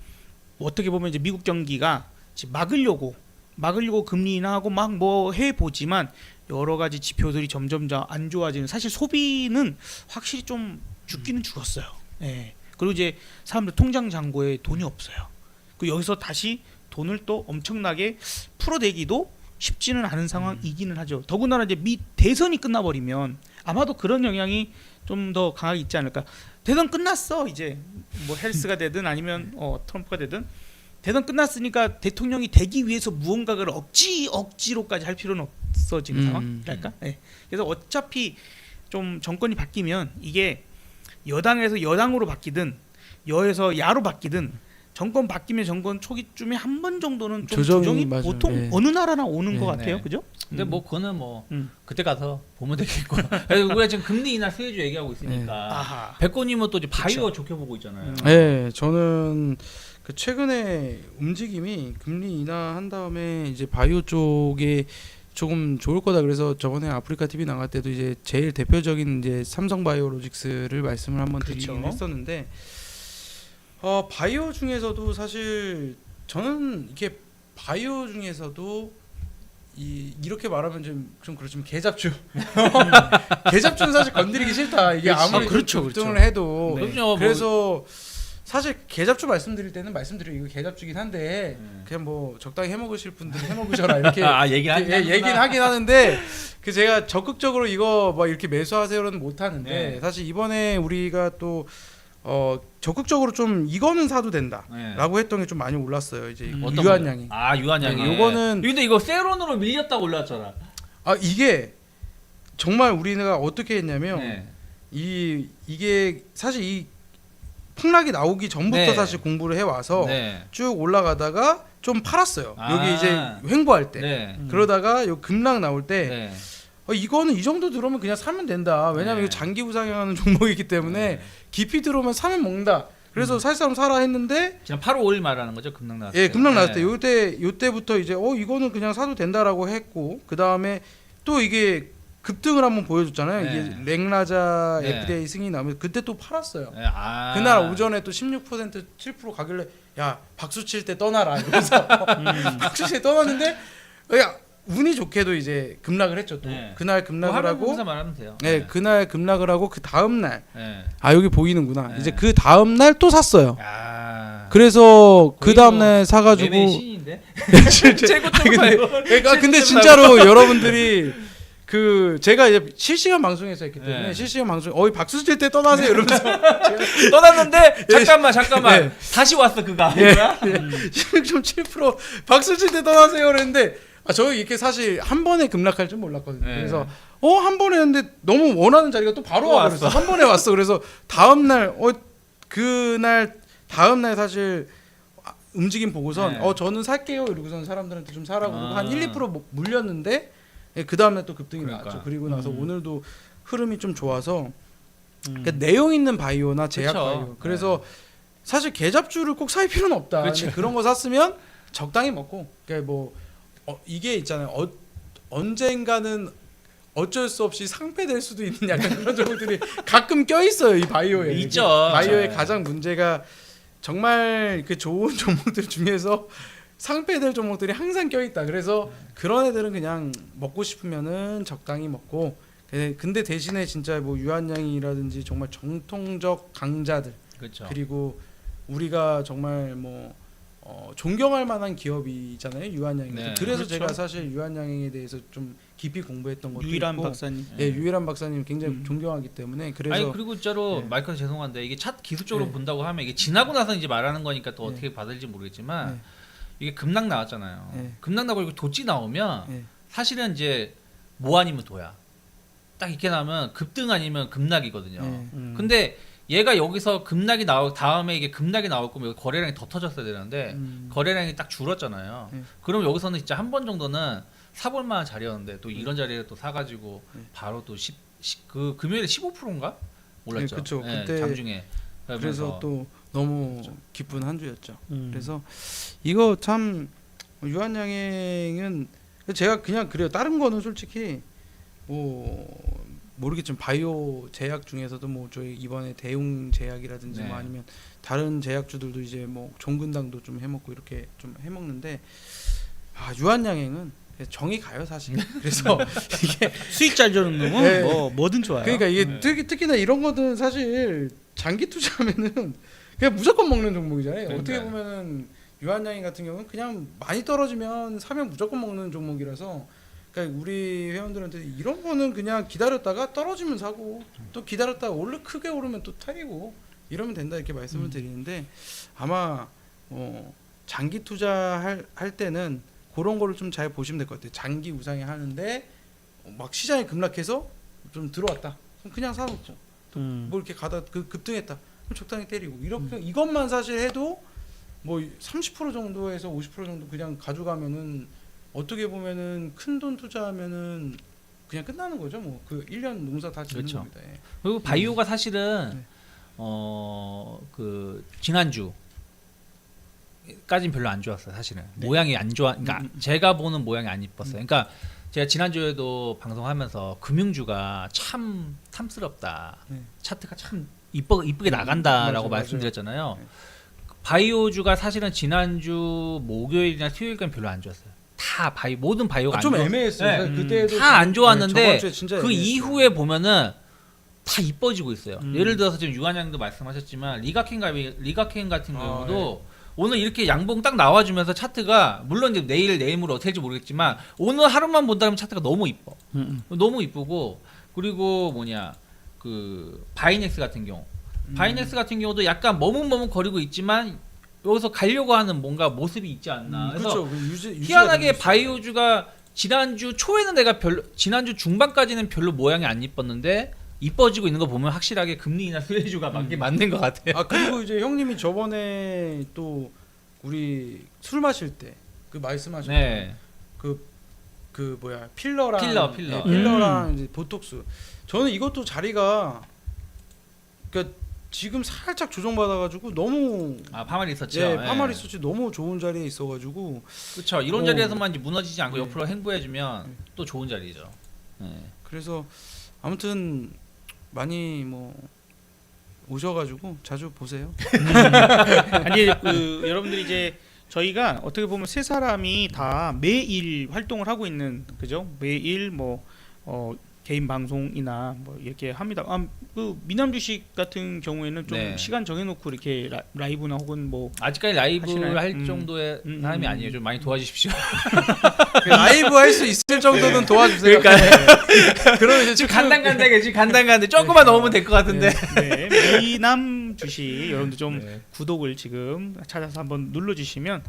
어떻게 보면 이제 미국 경기가 지금 막으려고 금리 인하하고 막 뭐 해 보지만 여러 가지 지표들이 점점 더 안 좋아지는 사실 소비는 확실히 좀 죽기는 죽었어요. 예. 그리고 이제 사람들 통장 잔고에 돈이 없어요. 그 여기서 다시 돈을 또 엄청나게 풀어내기도 쉽지는 않은 상황이기는 하죠. 더군다나 이제 미 대선이 끝나버리면 아마도 그런 영향이 좀 더 강하게 있지 않을까. 대선 끝났어 이제 뭐 헬스가 되든 아니면 트럼프가 되든 대선 끝났으니까 대통령이 되기 위해서 무언가를 억지로까지 할 필요는 없어 지금 상황이랄까. 네. 그래서 어차피 좀 정권이 바뀌면 이게 여당에서 여당으로 바뀌든 여에서 야로 바뀌든 정권 바뀌면 정권 초기쯤에 한 번 정도는 좀 조정이 맞아요. 보통 네. 어느 나라나 오는 것 네. 같아요, 네. 그죠? 근데 뭐 그거는 뭐 음. 그때 가서 보면 되겠고. 그래서 우리가 지금 금리 인하 수혜주 얘기하고 있으니까. 아하. 백고님은 또 이제 바이오 좋게 보고 있잖아요. 네, 저는 그 최근에 움직임이 금리 인하한 다음에 이제 바이오 쪽에 조금 좋을 거다. 그래서 저번에 아프리카 TV 나갈 때도 이제 제일 대표적인 이제 삼성바이오로직스를 말씀을 한번 드리긴 그렇죠. 했었는데, 바이오 중에서도 사실 저는 이게 바이오 중에서도 이렇게 말하면 좀 그렇지만 개잡주 개잡주는 사실 건드리기 싫다. 이게 그렇지. 아무리 그렇죠, 급등을 그렇죠. 해도 네. 그럼요. 그래서 사실 개잡주 말씀드릴 때는 말씀드리고 이거 개잡주긴 한데 그냥 뭐 적당히 해먹으실 분들은 해먹으셔라 이렇게 얘기는 하긴 하는데 그 제가 적극적으로 이거 막 이렇게 매수하세요는 못 하는데 네. 사실 이번에 우리가 또 적극적으로 좀 이거는 사도 된다라고 했던 게 좀 많이 올랐어요. 이제 어떤 유한양이. 아 유한양이. 네, 요거는 근데 이거 세론으로 밀렸다고 올랐잖아. 이게 정말 우리가 어떻게 했냐면 네. 이게 사실 이 폭락이 나오기 전부터 네. 사실 공부를 해 와서 네. 쭉 올라가다가 좀 팔았어요. 아. 여기 이제 횡보할 때. 네. 그러다가 요 급락 나올 때 네. 이거는 이 정도 들어오면 그냥 사면 된다. 왜냐면 네. 이거 장기 우상향하는 종목이기 때문에 네. 깊이 들어오면 사면 먹는다. 그래서 살 사람 사라 했는데 지난 8월 5일 말하는 거죠? 급락 나왔을 예, 때. 급락 나왔을 네. 때 요때부터 이제 이거는 그냥 사도 된다라고 했고 그다음에 또 이게 급등을 한번 보여줬잖아요. 네. 이게 랭라자 네. FDA 승인이 나오면 그때 또 팔았어요. 네. 아. 그날 오전에 또 16% 7% 가길래 야 박수 칠 때 떠나라 이러면서 박수 칠 때 떠났는데 야 운이 좋게도 이제 급락을 했죠. 또 네. 그날 급락을 하고 말하면 돼요. 네, 그날 급락을 하고 그 다음 날 네. 여기 보이는구나. 네. 이제 그 다음 날 또 샀어요. 야. 그래서 그 거의 다음 날 사가지고 매매 신인데. 7인데. 진짜. 최고점 바이오. 그러니까 근데 진짜로 여러분들이 그 제가 이제 실시간 방송에서 했기 때문에 네. 실시간 방송 박수 칠 때 떠나세요 이러면서 떠났는데 잠깐만 예. 다시 왔어 그가. 예. 이거야? 16.7% 박수 칠 때 떠나세요 그랬는데 저 이렇게 사실 한 번에 급락할 줄 몰랐거든요. 네. 그래서 한 번에 했는데 너무 원하는 자리가 또 바로 또 와버렸어. 왔어. 한 번에 왔어. 그래서 다음 날 다음 날 사실 움직임 보고선 네. 저는 살게요 이러고선 사람들한테 좀 사라고 그러고 아. 한 1-2% 물렸는데 그 다음에 또 급등이 그러니까. 나왔죠. 그리고 나서 음. 오늘도 흐름이 좀 좋아서 그러니까 내용 있는 바이오나 제약 그쵸. 바이오. 그래서 사실 개잡주를 꼭 살 필요는 없다. 그쵸. 근데 그런 거 샀으면 적당히 먹고. 그러니까 뭐 이게 있잖아요. 언젠가는 어쩔 수 없이 상폐될 수도 있는 약간 그런 종목들이 가끔 껴 있어요. 이 바이오에. 있죠. 바이오의 네. 가장 문제가 정말 그 좋은 종목들 중에서 상폐될 종목들이 항상 껴 있다. 그래서 그런 애들은 그냥 먹고 싶으면은 적당히 먹고. 근데 대신에 진짜 뭐 유한양이라든지 정말 정통적 강자들 그렇죠. 그리고 우리가 정말 뭐 존경할 만한 기업이잖아요. 유한양이. 네. 그래서 그렇죠. 제가 사실 유한양에 대해서 좀 깊이 공부했던 것도 유일한 있고, 박사님. 예, 유일한 박사님 굉장히 음. 존경하기 때문에 그래서 아니 그리고 진짜로 네. 마이크는 죄송한데 이게 차 기술적으로 네. 본다고 하면 이게 지나고 나서 이제 말하는 거니까 또 네. 어떻게 받을지 모르겠지만 네. 이게 급락 나왔잖아요. 네. 급락 나고 이거 도찌 나오면 네. 사실은 이제 뭐 아니면 도야. 딱 이렇게 나오면 급등 아니면 급락이거든요. 네. 근데 얘가 여기서 급락이 나올 다음에 이게 급락이 나올 거면 여기 거래량이 더 터졌어야 되는데 거래량이 딱 줄었잖아요. 네. 그럼 여기서는 진짜 한 번 정도는 사볼 만한 자리였는데 또 이런 자리에 또 사가지고 네. 바로 또 그 금요일에 15%인가 올랐죠. 네, 그쵸. 예, 그때 잠중에. 그래서 또 너무 그렇죠. 기쁜 한 주였죠. 음. 그래서 이거 참 유한양행은 제가 그냥 그래요. 다른 거는 솔직히 뭐 모르겠지만 바이오 제약 중에서도 뭐 저희 이번에 대웅 제약이라든지 네. 뭐 아니면 다른 제약주들도 이제 뭐 종근당도 좀 해먹고 이렇게 좀 해먹는데 유한양행은 정이 가요 사실. 그래서 이게 수익 잘 주는 놈은 네. 뭐든 좋아요. 그러니까 이게 네. 특히나 이런 거는 사실 장기 투자하면은 그냥 무조건 먹는 종목이잖아요. 그러니까요. 어떻게 보면은 유한양행 같은 경우는 그냥 많이 떨어지면 사면 무조건 먹는 종목이라서 그러니까 우리 회원들한테 이런 거는 그냥 기다렸다가 떨어지면 사고 또 기다렸다가 크게 오르면 또 타이고 이러면 된다 이렇게 말씀을 드리는데 아마 장기 투자할 때는 그런 거를 좀 잘 보시면 될 것 같아요. 장기 우상에 하는데 막 시장이 급락해서 좀 들어왔다. 그럼 그냥 사놓죠. 뭐 이렇게 가다 급등했다. 그럼 적당히 때리고 이렇게 이것만 사실 해도 뭐 30% 정도에서 50% 정도 그냥 가져가면은 어떻게 보면은 큰 돈 투자하면은 그냥 끝나는 거죠. 뭐 그 1년 농사 다 짓는 그렇죠. 겁니다. 예. 그리고 바이오가 사실은 네. 그 지난주 까진 별로 안 좋았어요. 사실은 네. 모양이 안 좋아. 그러니까 제가 보는 모양이 안 이뻤어요. 그러니까 제가 지난주에도 방송하면서 금융주가 참 탐스럽다. 네. 차트가 참 이쁘게 나간다라고 맞아요. 말씀드렸잖아요. 네. 바이오주가 사실은 지난주 목요일이나 수요일까지 별로 안 좋았어요. 다 모든 바이오가 좀 안 좋았어요. 애매했어요. 네. 그때도 다 안 좋았는데 저번 주에 진짜 그 애매했어요. 이후에 보면은 다 이뻐지고 있어요. 음. 예를 들어서 지금 유한양도 말씀하셨지만 리가켄 같은 경우도 네. 오늘 이렇게 양봉 딱 나와주면서 차트가 물론 이제 내일모레 어떻게 될지 모르겠지만 오늘 하루만 본다면 차트가 너무 이뻐. 너무 이쁘고 그리고 그 바이넥스 같은 경우 바이넥스 같은 경우도 약간 머뭇머뭇거리고 있지만 여기서 가려고 하는 뭔가 모습이 있지 않나. 그래서 그렇죠. 유지가 희한하게 되고 있어요. 바이오주가 지난주 초에는 내가 지난주 중반까지는 별로 모양이 안 이뻤는데 이뻐지고 있는 거 보면 확실하게 금리나 수혜주가 맞는 것 같아요. 그리고 이제 형님이 저번에 또 우리 술 마실 때 그 말씀하셨던 네. 그 뭐야 필러랑 필러. 네, 필러랑 이제 보톡스. 저는 이것도 자리가 그러니까 지금 살짝 조정받아가지고 너무 파마리 있었죠. 예, 파마리 수치 너무 좋은 자리에 있어가지고 그렇죠. 이런 오. 자리에서만 이제 무너지지 않고 네. 옆으로 행보해주면 또 좋은 자리죠. 네. 그래서 아무튼 많이 뭐 오셔가지고 자주 보세요. 아니 여러분들이 이제 저희가 어떻게 보면 세 사람이 다 매일 활동을 하고 있는 그죠? 매일 개인 방송이나 뭐 이렇게 합니다. 그 미남 주식 같은 경우에는 좀 네. 시간 정해놓고 이렇게 라이브나 혹은 뭐 아직까지 라이브를 하시나요? 할 정도의 사람이 아니에요. 좀 많이 도와주십시오. 라이브 할 수 있을 정도는 도와주세요. 그러면 이제 지금 간단간단하게 지금 간단간데 조금만 넣으면 될 것 같은데. 네, 미남 주식 여러분들 좀 네. 구독을 지금 찾아서 한번 눌러주시면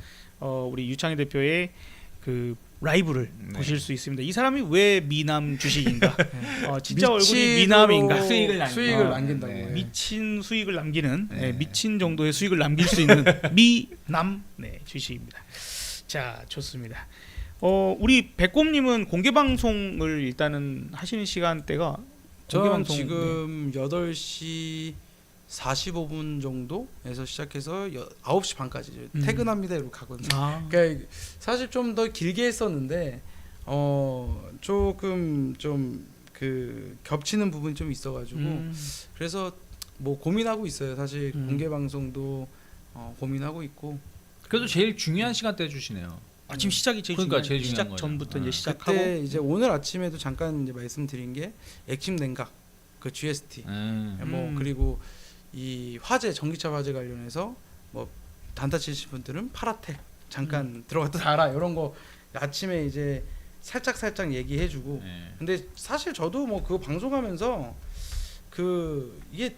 우리 유창희 대표의 그 라이브를 네. 보실 수 있습니다. 이 사람이 왜 미남 주식인가? 진짜 얼굴이 미남인가? 수익을 남긴다고. 네. 미친 수익을 남기는 네. 미친 정도의 수익을 남길 수 있는 미남 주식입니다. 자, 좋습니다. 우리 백곰님은 공개 방송을 일단은 하시는 시간대가 공개 저는 방송 지금 8시 45분 정도에서 시작해서 9시 반까지 퇴근합니다 이러고 가거든요. 그러니까 사실 좀 더 길게 했었는데 조금 좀 그 겹치는 부분이 좀 있어가지고 그래서 뭐 고민하고 있어요. 사실 공개 방송도 고민하고 있고. 그래도 제일 중요한 시간대 주시네요. 지금 시작이 제일 그러니까 중요해요. 제일 중요한 시작 거죠. 전부터 이제 아. 시작하고 그때 이제 오늘 아침에도 잠깐 이제 말씀드린 게 액침 냉각 그 GST 뭐 그리고 이 화재 전기차 화재 관련해서 뭐 단타 치신 분들은 파라텍 잠깐 들어갔다 나라 이런 거 아침에 이제 살짝 얘기해주고. 네. 근데 사실 저도 뭐 그거 방송하면서 그 이게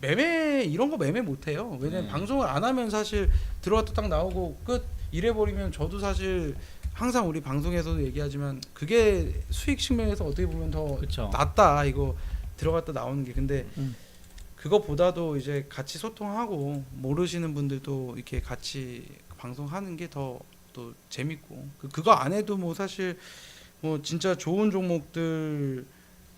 매매 이런 거 매매 못해요. 왜냐면 네. 방송을 안 하면 사실 들어갔다 딱 나오고 끝 이래버리면 저도 사실 항상 우리 방송에서도 얘기하지만 그게 수익 측면에서 어떻게 보면 더 그쵸. 낫다 이거 들어갔다 나오는 게. 근데 음. 그거보다도 이제 같이 소통하고 모르시는 분들도 이렇게 같이 방송하는 게 더 또 재밌고 그거 안 해도 뭐 사실 뭐 진짜 좋은 종목들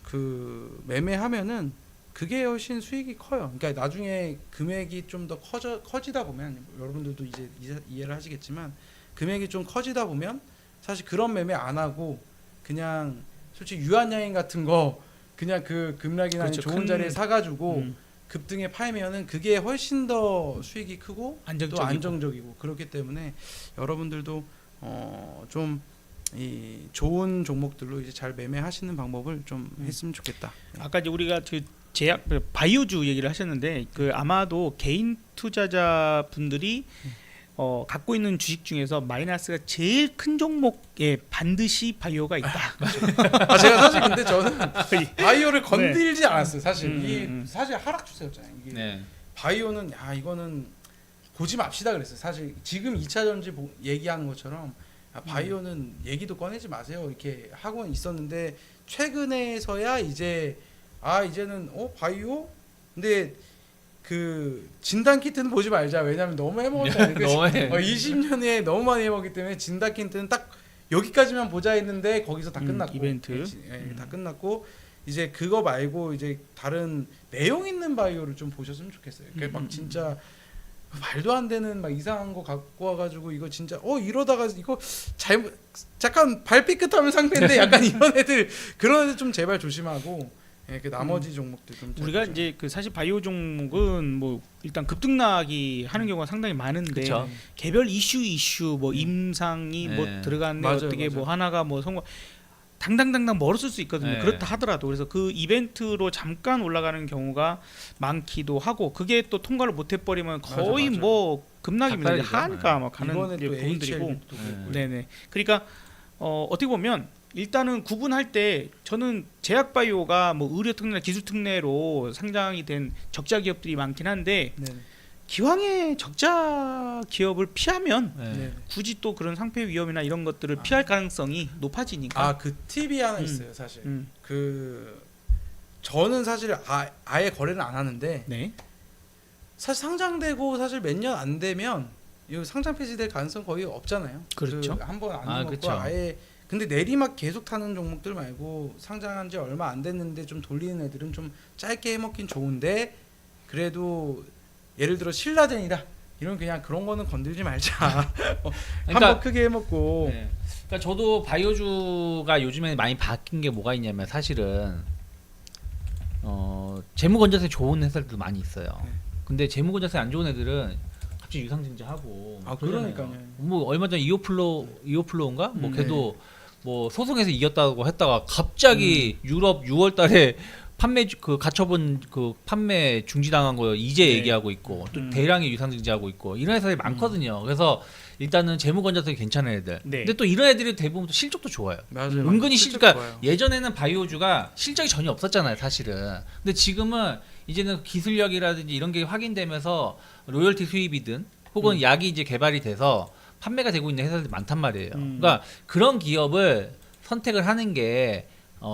그 매매하면은 그게 훨씬 수익이 커요. 그러니까 나중에 금액이 좀 더 커지다 보면 여러분들도 이제 이해를 하시겠지만 금액이 좀 커지다 보면 사실 그런 매매 안 하고 그냥 솔직히 유한양행 같은 거 그냥 그 급락이나 그렇죠. 좋은 큰- 자리에 사가지고 급등에 팔면은 그게 훨씬 더 수익이 크고 또 안정적이고. 안정적이고 그렇기 때문에 여러분들도 좀 이 좋은 종목들로 이제 잘 매매하시는 방법을 좀 했으면 좋겠다. 아까 이제 우리가 그 제약 바이오주 얘기를 하셨는데 그 아마도 개인 투자자 분들이 갖고 있는 주식 중에서 마이너스가 제일 큰 종목에 반드시 바이오가 있다. 아 제가 사실 근데 저는 바이오를 건들지 않았어요. 사실 이 사실 하락 추세였잖아요. 이게 네. 바이오는 이거는 보지 맙시다 그랬어요. 사실 지금 2차 전지 얘기하는 것처럼 바이오는 얘기도 꺼내지 마세요 이렇게 하고 있었는데 최근에서야 이제 이제는 바이오? 근데 그 진단 키트는 보지 말자. 왜냐면 너무 해먹었잖아요. 너무해. 20년에 너무 많이 해먹기 때문에 진단 키트는 딱 여기까지만 보자 했는데 거기서 다 끝났고 이벤트. 다 끝났고 이제 그거 말고 이제 다른 내용 있는 바이오를 좀 보셨으면 좋겠어요. 막 진짜 말도 안 되는 막 이상한 거 갖고 와가지고 이거 진짜 이러다가 이거 잘못 잠깐 발 삐끗하면 상패인데 약간 이런 애들 그런 애들 좀 제발 조심하고 그 나머지 종목들 좀 우리가 이제 그 사실 바이오 종목은 뭐 일단 급등락이 하는 경우가 상당히 많은데 그쵸. 개별 이슈 뭐 임상이 뭐 네. 들어갔네 맞아요, 어떻게 맞아요. 뭐 하나가 뭐 성공 당당당당 멀었을 수 있거든요. 네. 그렇다 하더라도 그래서 그 이벤트로 잠깐 올라가는 경우가 많기도 하고 그게 또 통과를 못 해버리면 거의 맞아. 뭐 급락입니다. 닭다리죠. 한가 막 가는 이번에 이제 또 부분들이고. HL 도 그렇고. 네네. 그러니까 어떻게 보면 일단은 구분할 때 저는 제약바이오가 뭐 의료특례나 기술특례로 상장이 된 적자 기업들이 많긴 한데 네. 기왕에 적자 기업을 피하면 네. 네. 굳이 또 그런 상폐 위험이나 이런 것들을 피할 가능성이 높아지니까. 그 팁이 하나 있어요, 사실. 음. 그 저는 사실 아예 거래를 안 하는데 네. 사실 상장되고 사실 몇 년 안 되면 이 상장 폐지될 가능성 거의 없잖아요. 그렇죠. 한번 안 먹고 그쵸. 아예 근데 내리막 계속 타는 종목들 말고 상장한 지 얼마 안 됐는데 좀 돌리는 애들은 좀 짧게 해먹긴 좋은데 그래도 예를 들어 신라젠이다 이런 그냥 그런 거는 건들지 말자. 한번 크게 해먹고. 네. 그러니까 저도 바이오주가 요즘에 많이 바뀐 게 뭐가 있냐면 사실은 재무 건전성이 좋은 회사들도 많이 있어요. 네. 근데 재무 건전성이 안 좋은 애들은 갑자기 유상증자하고 아, 그러잖아요. 그러니까요. 뭐 얼마 전 이오플로인가 뭐 네. 걔도 뭐 소송에서 이겼다고 했다가 갑자기 유럽 6월달에 판매 그 가처분 그 판매 중지당한 거 이제 네. 얘기하고 있고 또 대량의 유상 증지하고 있고 이런 회사들이 많거든요. 그래서 일단은 재무 건전성이 괜찮은 애들. 네. 근데 또 이런 애들이 대부분 또 실적도 좋아요. 맞아요. 은근히 실적 그러니까 좋아요. 예전에는 바이오주가 실적이 전혀 없었잖아요, 사실은. 근데 지금은 이제는 기술력이라든지 이런 게 확인되면서 로열티 수입이든 혹은 약이 이제 개발이 돼서 판매가 되고 있는 회사들이 많단 말이에요. 그러니까 그런 기업을 선택을 하는 게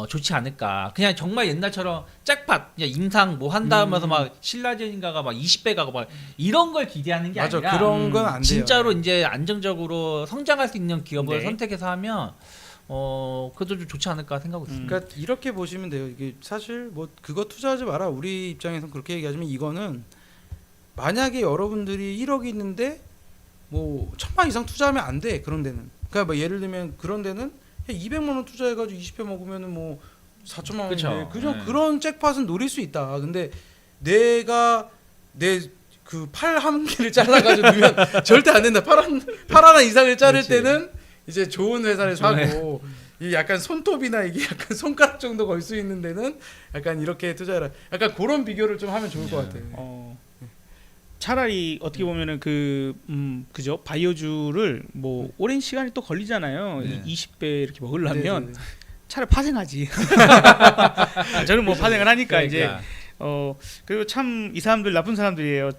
좋지 않을까. 그냥 정말 옛날처럼 짝팟, 그냥 임상 뭐 한다면서 막 신라젠인가가 막 20배 가고 막 이런 걸 기대하는 게 맞아. 아니라 그런 건 안 돼요. 진짜로 이제 안정적으로 성장할 수 있는 기업을 네. 선택해서 하면 그것도 좀 좋지 않을까 생각하고 있습니다. 그러니까 이렇게 보시면 돼요. 이게 사실 뭐 그거 투자하지 마라. 우리 입장에선 그렇게 얘기하지만 이거는 만약에 여러분들이 1억이 있는데 뭐 1,000만 이상 투자하면 안 돼. 그런 데는. 그러니까 뭐 예를 들면 그런 데는 200만 원 투자해가지고 20배 먹으면은 뭐 4천만 그쵸. 원인데 그냥 네. 그런 잭팟은 노릴 수 있다. 근데 내가 내 그 팔 한 개를 잘라가지고 넣으면 절대 안 된다. 팔 하나 이상을 자를 그렇지. 때는 이제 좋은 회사를 사고 이 약간 손톱이나 이게 약간 손가락 정도 걸 수 있는 데는 약간 이렇게 투자해라. 약간 그런 비교를 좀 하면 좋을 것 같아요. 차라리 어떻게 보면은 그죠 바이오주를 뭐 오랜 시간이 또 걸리잖아요. 네. 20배 이렇게 먹으려면 네네네. 차라리 파생하지. 저는 뭐 파생을 하니까 이제 그러니까. 그리고 참 이 사람들 나쁜 사람들이에요.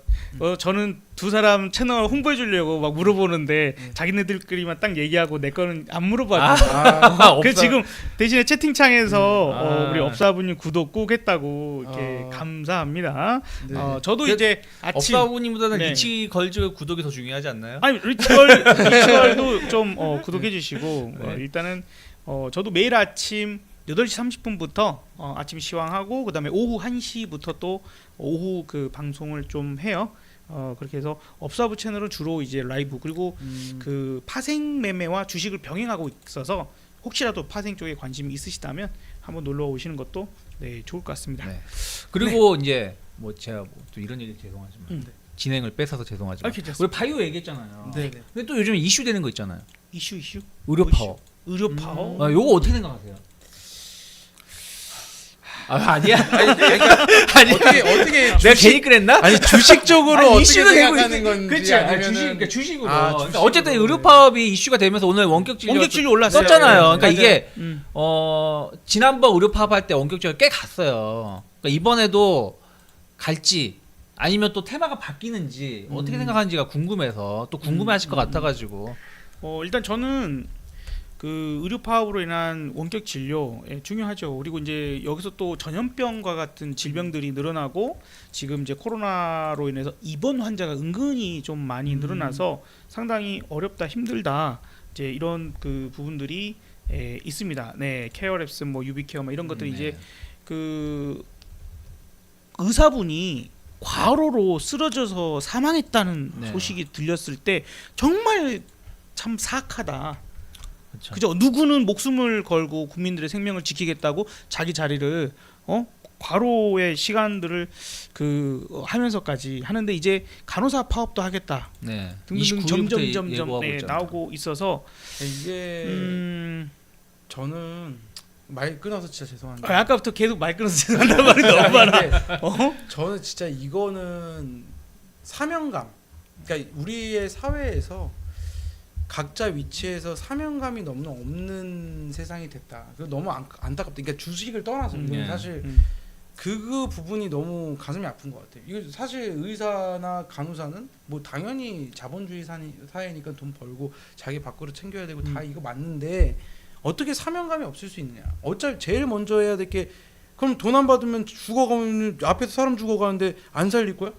저는 두 사람 채널 홍보해 주려고 막 물어보는데 자기네들끼리만 딱 얘기하고 내 거는 안 물어봐줘. 그 없어. 지금 대신에 채팅창에서 아. 우리 업사부님 구독 꼭 했다고 이렇게 아. 감사합니다. 네. 저도 그 이제 아침 업사부님보다는 네. 리치 걸즈 구독이 더 중요하지 않나요? 아니 리치걸도 좀 구독해 주시고 네. 일단은 저도 매일 아침 8시 30분부터 아침 시황하고 그다음에 오후 1시부터 또 오후 그 방송을 좀 해요. 그렇게 해서 업사부 채널은 주로 이제 라이브 그리고 그 파생 매매와 주식을 병행하고 있어서 혹시라도 파생 쪽에 관심이 있으시다면 한번 놀러 오시는 것도 네, 좋을 것 같습니다. 네. 그리고 이제 뭐 제가 뭐또 이런 얘기 죄송하지만 네. 진행을 뺏어서 죄송하지만 괜찮습니다. 우리 바이오 얘기했잖아요. 네. 근데 또 요즘 이슈 되는 거 있잖아요. 이슈 의료 뭐 파워. 의료 파워. 요거 어떻게 생각하세요? 아니야. 어떻게 내가 괜히 그랬나? 아니 주식적으로 아니, 어떻게 이슈가 되고 생각하는 있- 건지 그렇지. 아니면은 주식으로. 아, 그러니까 주식으로. 어쨌든 의료 파업이 이슈가 되면서 오늘 원격 진료 원격진료 올랐어요. 썼잖아요. 네, 그러니까 맞아요. 이게 음. 지난번 의료 파업할 때 원격 진료 꽤 갔어요. 그러니까 이번에도 갈지 아니면 또 테마가 바뀌는지 어떻게 생각하는지가 궁금해서 또 궁금해하실 것 같아가지고. 일단 저는 그 의료 파업으로 인한 원격 진료 중요하죠. 그리고 이제 여기서 또 전염병과 같은 질병들이 늘어나고 지금 이제 코로나로 인해서 입원 환자가 은근히 좀 많이 늘어나서 상당히 어렵다 힘들다 이제 이런 그 부분들이 있습니다. 네, 케어랩스 뭐 유비케어 뭐 이런 것들이 이제 그 의사분이 과로로 쓰러져서 사망했다는 네. 소식이 들렸을 때 정말 참 사악하다. 그렇죠. 그죠? 누구는 목숨을 걸고 국민들의 생명을 지키겠다고 자기 자리를 과로의 시간들을 하면서까지 하는데 이제 간호사 파업도 하겠다. 네. 등등 29일부터 점점 예고하고 있잖아요. 나오고 있어서 이게 음, 저는 말 끊어서 진짜 죄송한데 아까부터 계속 말 끊어서 죄송한다는 말이 너무 많아. 근데 저는 진짜 이거는 사명감. 그러니까 우리의 사회에서 각자 위치에서 사명감이 너무 없는 세상이 됐다. 그거 너무 안타깝다. 그러니까 주식을 떠나서 이건 네. 사실 그 부분이 너무 가슴이 아픈 것 같아요. 이거 사실 의사나 간호사는 뭐 당연히 자본주의 사회니까 돈 벌고 자기 밥그릇 챙겨야 되고 다 이거 맞는데 어떻게 사명감이 없을 수 있느냐. 어차피 제일 먼저 해야 될 게 그럼 돈 안 받으면 죽어가면 앞에서 사람 죽어가는데 안 살릴 거야?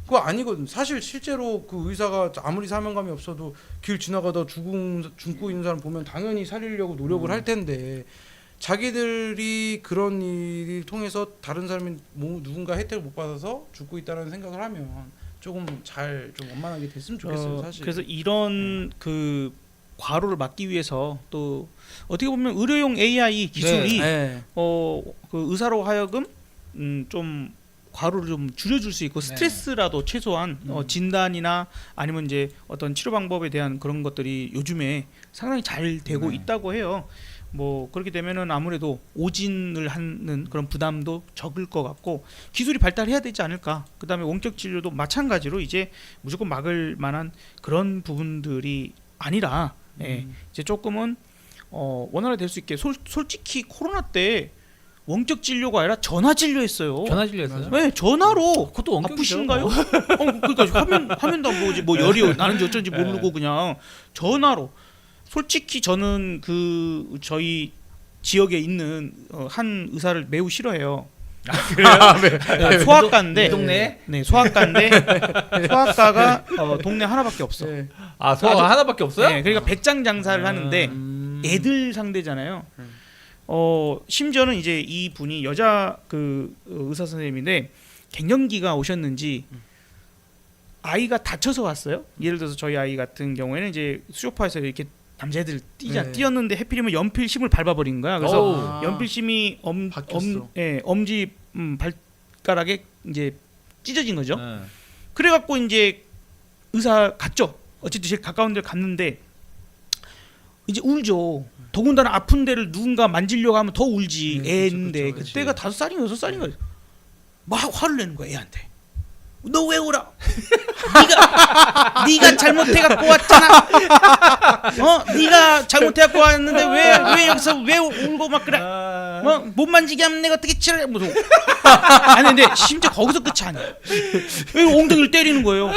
그거 아니거든. 사실 실제로 그 의사가 아무리 사명감이 없어도 길 지나가다 죽고 있는 사람 보면 당연히 살리려고 노력을 할 텐데 자기들이 그런 일을 통해서 다른 사람이 누군가 혜택을 못 받아서 죽고 있다는 생각을 하면 조금 잘 좀 원만하게 됐으면 좋겠어요. 사실. 그래서 이런 그 과로를 막기 위해서 또 어떻게 보면 의료용 AI 기술이 네. 그 의사로 하여금 좀 과로를 좀 줄여줄 수 있고 스트레스라도 최소한 진단이나 아니면 이제 어떤 치료 방법에 대한 그런 것들이 요즘에 상당히 잘 되고 있다고 해요. 뭐 그렇게 되면은 아무래도 오진을 하는 그런 부담도 적을 것 같고 기술이 발달해야 되지 않을까. 그다음에 원격 진료도 마찬가지로 이제 무조건 막을 만한 그런 부분들이 아니라 예, 이제 조금은 원활화될 수 있게 솔직히 코로나 때 원격 진료가 아니라 전화 진료했어요. 전화 진료했어요? 네, 전화로. 그것도 원격이죠. 아프신가요? 그러니까 화면도 안 보지 뭐 열이 나는지 어쩐지 모르고 그냥 전화로. 솔직히 저는 그 저희 지역에 있는 한 의사를 매우 싫어해요. 네, 소아과인데 이 동네? 네, 소아과인데 소아과가 동네 하나밖에 없어. 네. 아, 소아가 하나밖에 없어요? 네, 그러니까 백장 장사를 하는데 애들 상대잖아요. 심지어는 이제 이 분이 여자 그 의사 선생님인데 갱년기가 오셨는지 아이가 다쳐서 왔어요. 예를 들어서 저희 아이 같은 경우에는 이제 수족파에서 이렇게 남자애들 뛰었는데 해필이면 연필심을 밟아버린 거야. 그래서 연필심이 바뀌었어. 엄지 발가락에 이제 찢어진 거죠. 네. 그래갖고 이제 의사 갔죠. 어쨌든 제일 가까운 데를 갔는데 이제 울죠. 더군다나 아픈 데를 누군가 만지려고 하면 더 울지. 애인데 그쵸. 그때가 5살인가 6살인가 막 화를 내는 거야 애한테. 너 왜 울어? 네가 잘못해갖고 왔잖아. 네가 잘못해갖고 왔는데 왜 여기서 왜 울고 막 그래? 못 만지게 하면 내가 어떻게 치래? 무슨? 아니 근데 심지어 거기서 끝이 아니야. 왜 엉덩이를 때리는 거예요?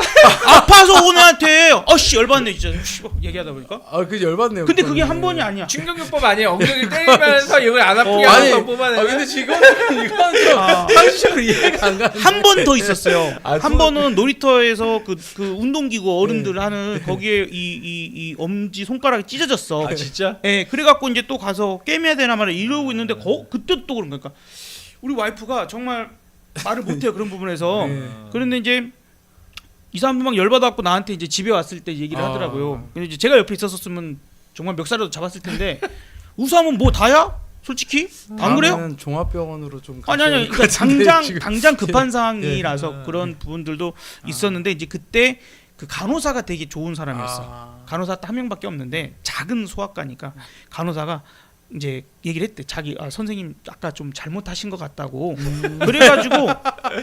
아파서 오는 애한테 어씨 열받네 진짜. 얘기하다 보니까. 그 열받네요. 근데 그게 한 번이 아니야. 충격요법 아니에요? 엉덩이 때리면서 이걸 안 아프게 아니, 하면서 뽑아내는. 근데 지금 이건 좀 상식적으로 이해가 안 가는데. 한 번 더 있었어요. 아, 한 번은 놀이터에서 그 운동기구 어른들 하는 거기에 이 엄지 손가락이 찢어졌어. 아, 진짜? 예, 그래갖고 이제 또 가서 게임해야 되나 말이야 이러고 있는데 그때 또 그런 거니까 우리 와이프가 정말 말을 못해요 그런 부분에서. 그런데 이제 이 사람도 막 열받아갖고 나한테 이제 집에 왔을 때 얘기를 하더라고요. 근데 이제 제가 옆에 있었으면 정말 멱살이라도 잡았을 텐데 우사하면 뭐 다야? 솔직히 안 그래요? 종합병원으로 좀 아니 가셔야 될것 그러니까 같은데, 당장 급한 상황이라서 그런 부분들도 있었는데 이제 그때 그 간호사가 되게 좋은 사람이었어. 간호사 한 명밖에 없는데 작은 소아과니까 간호사가 이제 얘기를 했대. 자기 선생님 아까 좀 잘못하신 것 같다고.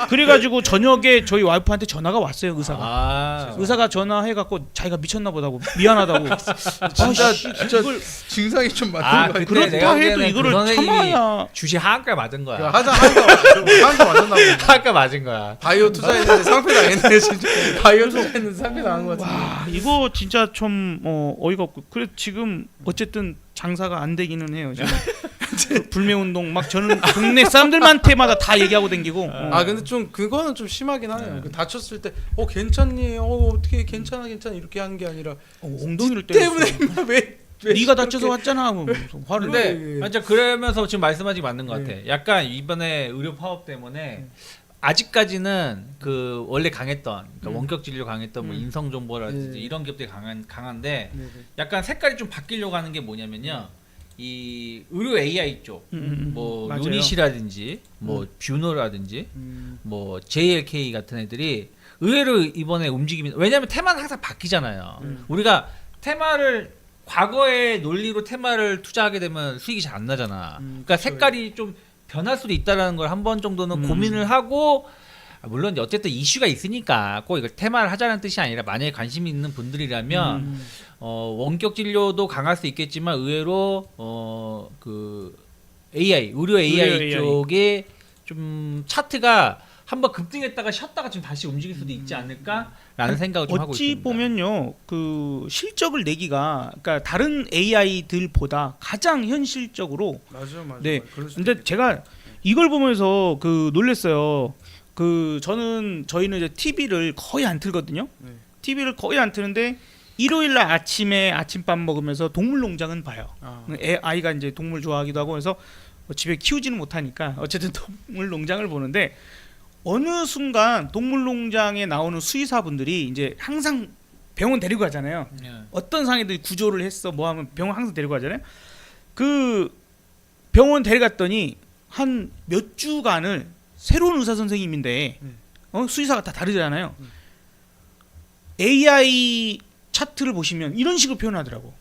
그래가지고 저녁에 저희 와이프한테 전화가 왔어요 의사가. 의사가 전화해갖고 자기가 미쳤나 보다고 미안하다고. 진짜 이걸 증상이 좀 맞는 거 근데 그렇다 내가 해도 보기에는 이거를 그 선생님이 참아야. 주시 하한가 맞은 거야. 하한가 맞았나 보네. 하한가 맞은 거야. 바이오 투자했는데 상패 당했네 진짜. 바이오 투자했는데 상패 당한 것 같은데. 와 이거 진짜 좀 어이가 없고. 그래 지금 어쨌든 장사가 안 되기는 해요 지금. 불매운동 막 저는 동네 사람들한테마다 다 얘기하고 댕기고. 근데 좀 그거는 좀 심하긴 하네요. 그 다쳤을 때 괜찮니? 어떻게 괜찮아 이렇게 하는 게 아니라 엉덩이를 때렸어. 때문에 왜 네가 다쳐서 왔잖아. 뭐 화를 내. 근데 진짜 그러면서 지금 말씀하신 게 맞는 것 같아. 약간 이번에 의료 파업 때문에 아직까지는 그 원래 강했던 그러니까 원격 진료 강했던 뭐 인성 정보라든지 이런 기업들이 강한데 약간 색깔이 좀 바뀌려고 하는 게 뭐냐면요. 이 의료 AI 쪽, 뭐 맞아요. 유닛이라든지, 뭐 뷰노라든지, 뭐 JLK 같은 애들이 의외로 이번에 움직임이 왜냐하면 테마는 항상 바뀌잖아요. 우리가 테마를 과거의 논리로 테마를 투자하게 되면 수익이 잘 안 나잖아. 그러니까 색깔이 좀 변할 수도 있다라는 걸 한 번 정도는 고민을 하고. 물론 어쨌든 이슈가 있으니까 꼭 이걸 테마를 하자는 뜻이 아니라 만약에 관심이 있는 분들이라면 원격 진료도 강할 수 있겠지만 의외로 그 AI 의료 AI 쪽에 좀 차트가 한번 급등했다가 쉬었다가 지금 다시 움직일 수도 있지 않을까라는 생각을 좀 하고 있습니다. 어찌 보면요, 그 실적을 내기가 그러니까 다른 AI들보다 가장 현실적으로. 맞아. 네. 근데 제가 이걸 보면서 그 놀랬어요. 저희는 이제 TV를 거의 안 틀거든요. TV를 거의 안 트는데 일요일 날 아침에 아침밥 먹으면서 동물농장은 봐요. 아이가 이제 동물 좋아하기도 하고 해서 집에 키우지는 못하니까 어쨌든 동물농장을 보는데 어느 순간 동물농장에 나오는 수의사분들이 이제 항상 병원 데리고 가잖아요. 어떤 상황에도 구조를 했어 뭐 하면 병원 항상 데리고 가잖아요. 그 병원 데려갔더니 한 몇 주간을 새로운 의사 선생님인데 수의사가 다 다르잖아요. AI 차트를 보시면 이런 식으로 표현하더라고.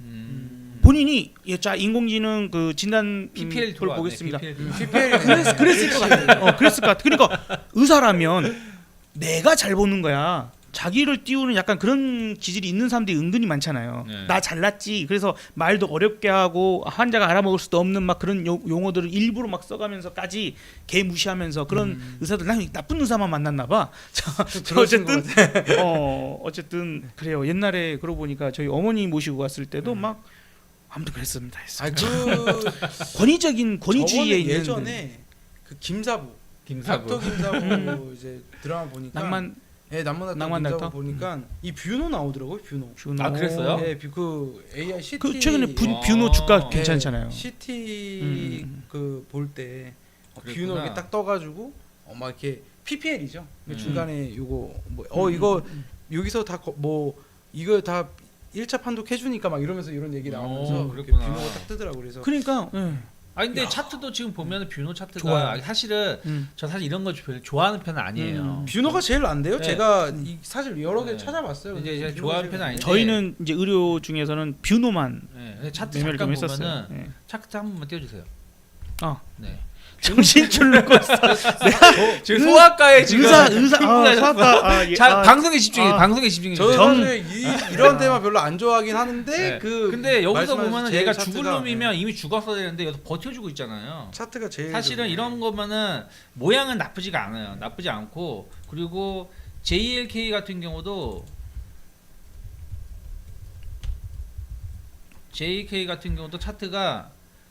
본인이 자 인공지능 그 진단 PPL 볼 보겠습니다. 그랬을 것 같아. 그랬을 것 같아. 그러니까 의사라면 내가 잘 보는 거야. 자기를 띄우는 약간 그런 기질이 있는 사람들이 은근히 많잖아요. 네. 나 잘났지. 그래서 말도 어렵게 하고 환자가 알아먹을 수도 없는 막 그런 용어들을 일부러 막 써가면서까지 개 무시하면서 그런 의사들 난 나쁜 의사만 만났나 봐. 자, 어쨌든 어쨌든 그래요. 옛날에 그러고 보니까 저희 어머니 모시고 갔을 때도 막 아무튼 그랬습니다. 권위주의에 있는 예전에 그 김사부 닥터 김사부 이제 드라마 보니까 낭만 닥터 보니까 이 뷰노 나오더라고요. 뷰노. 아 그랬어요? 네, 그 AI CT 그 최근에 뷰노 주가 괜찮잖아요. CT 그 볼 때 뷰노 그랬구나. 이렇게 딱 떠가지고 막 이렇게 PPL이죠. 중간에 요거 뭐 이거 여기서 다 뭐 이거 다 1차 판독 해주니까 막 이러면서 이런 얘기 나오면서 그렇게 그랬구나. 뷰노가 딱 뜨더라고. 그래서 그러니까 아 근데 차트도 지금 보면 뷰노 차트가 좋아요. 사실은 저 사실 이런 거 별로 좋아하는 편은 아니에요. 뷰노가 제일 안 돼요. 네. 제가 사실 여러 개 네. 찾아봤어요. 이제 뷰노가 좋아하는 제일 편은 안 아닌데. 저희는 이제 의료 중에서는 뷰노만 네, 차트 매매를 잠깐 좀 보면은 했었어요. 네. 차트 한 번만 띄워주세요. 네. 정신줄 놓고 있어. 지금 소아과에 지금 의사 소아과 방송에 집중해. 방송에 집중해. 저도 사실 이런 테마 별로 안 좋아하긴 하는데 네. 그 근데 여기서 말씀하신 보면은 제일 얘가 차트가, 죽을 놈이면 이미 죽었어야 되는데 여기서 버텨주고 있잖아요. 차트가 제일 사실은 이런 거면은 모양은 나쁘지가 않아요. 나쁘지 않고 그리고 JLK 같은 경우도 차트가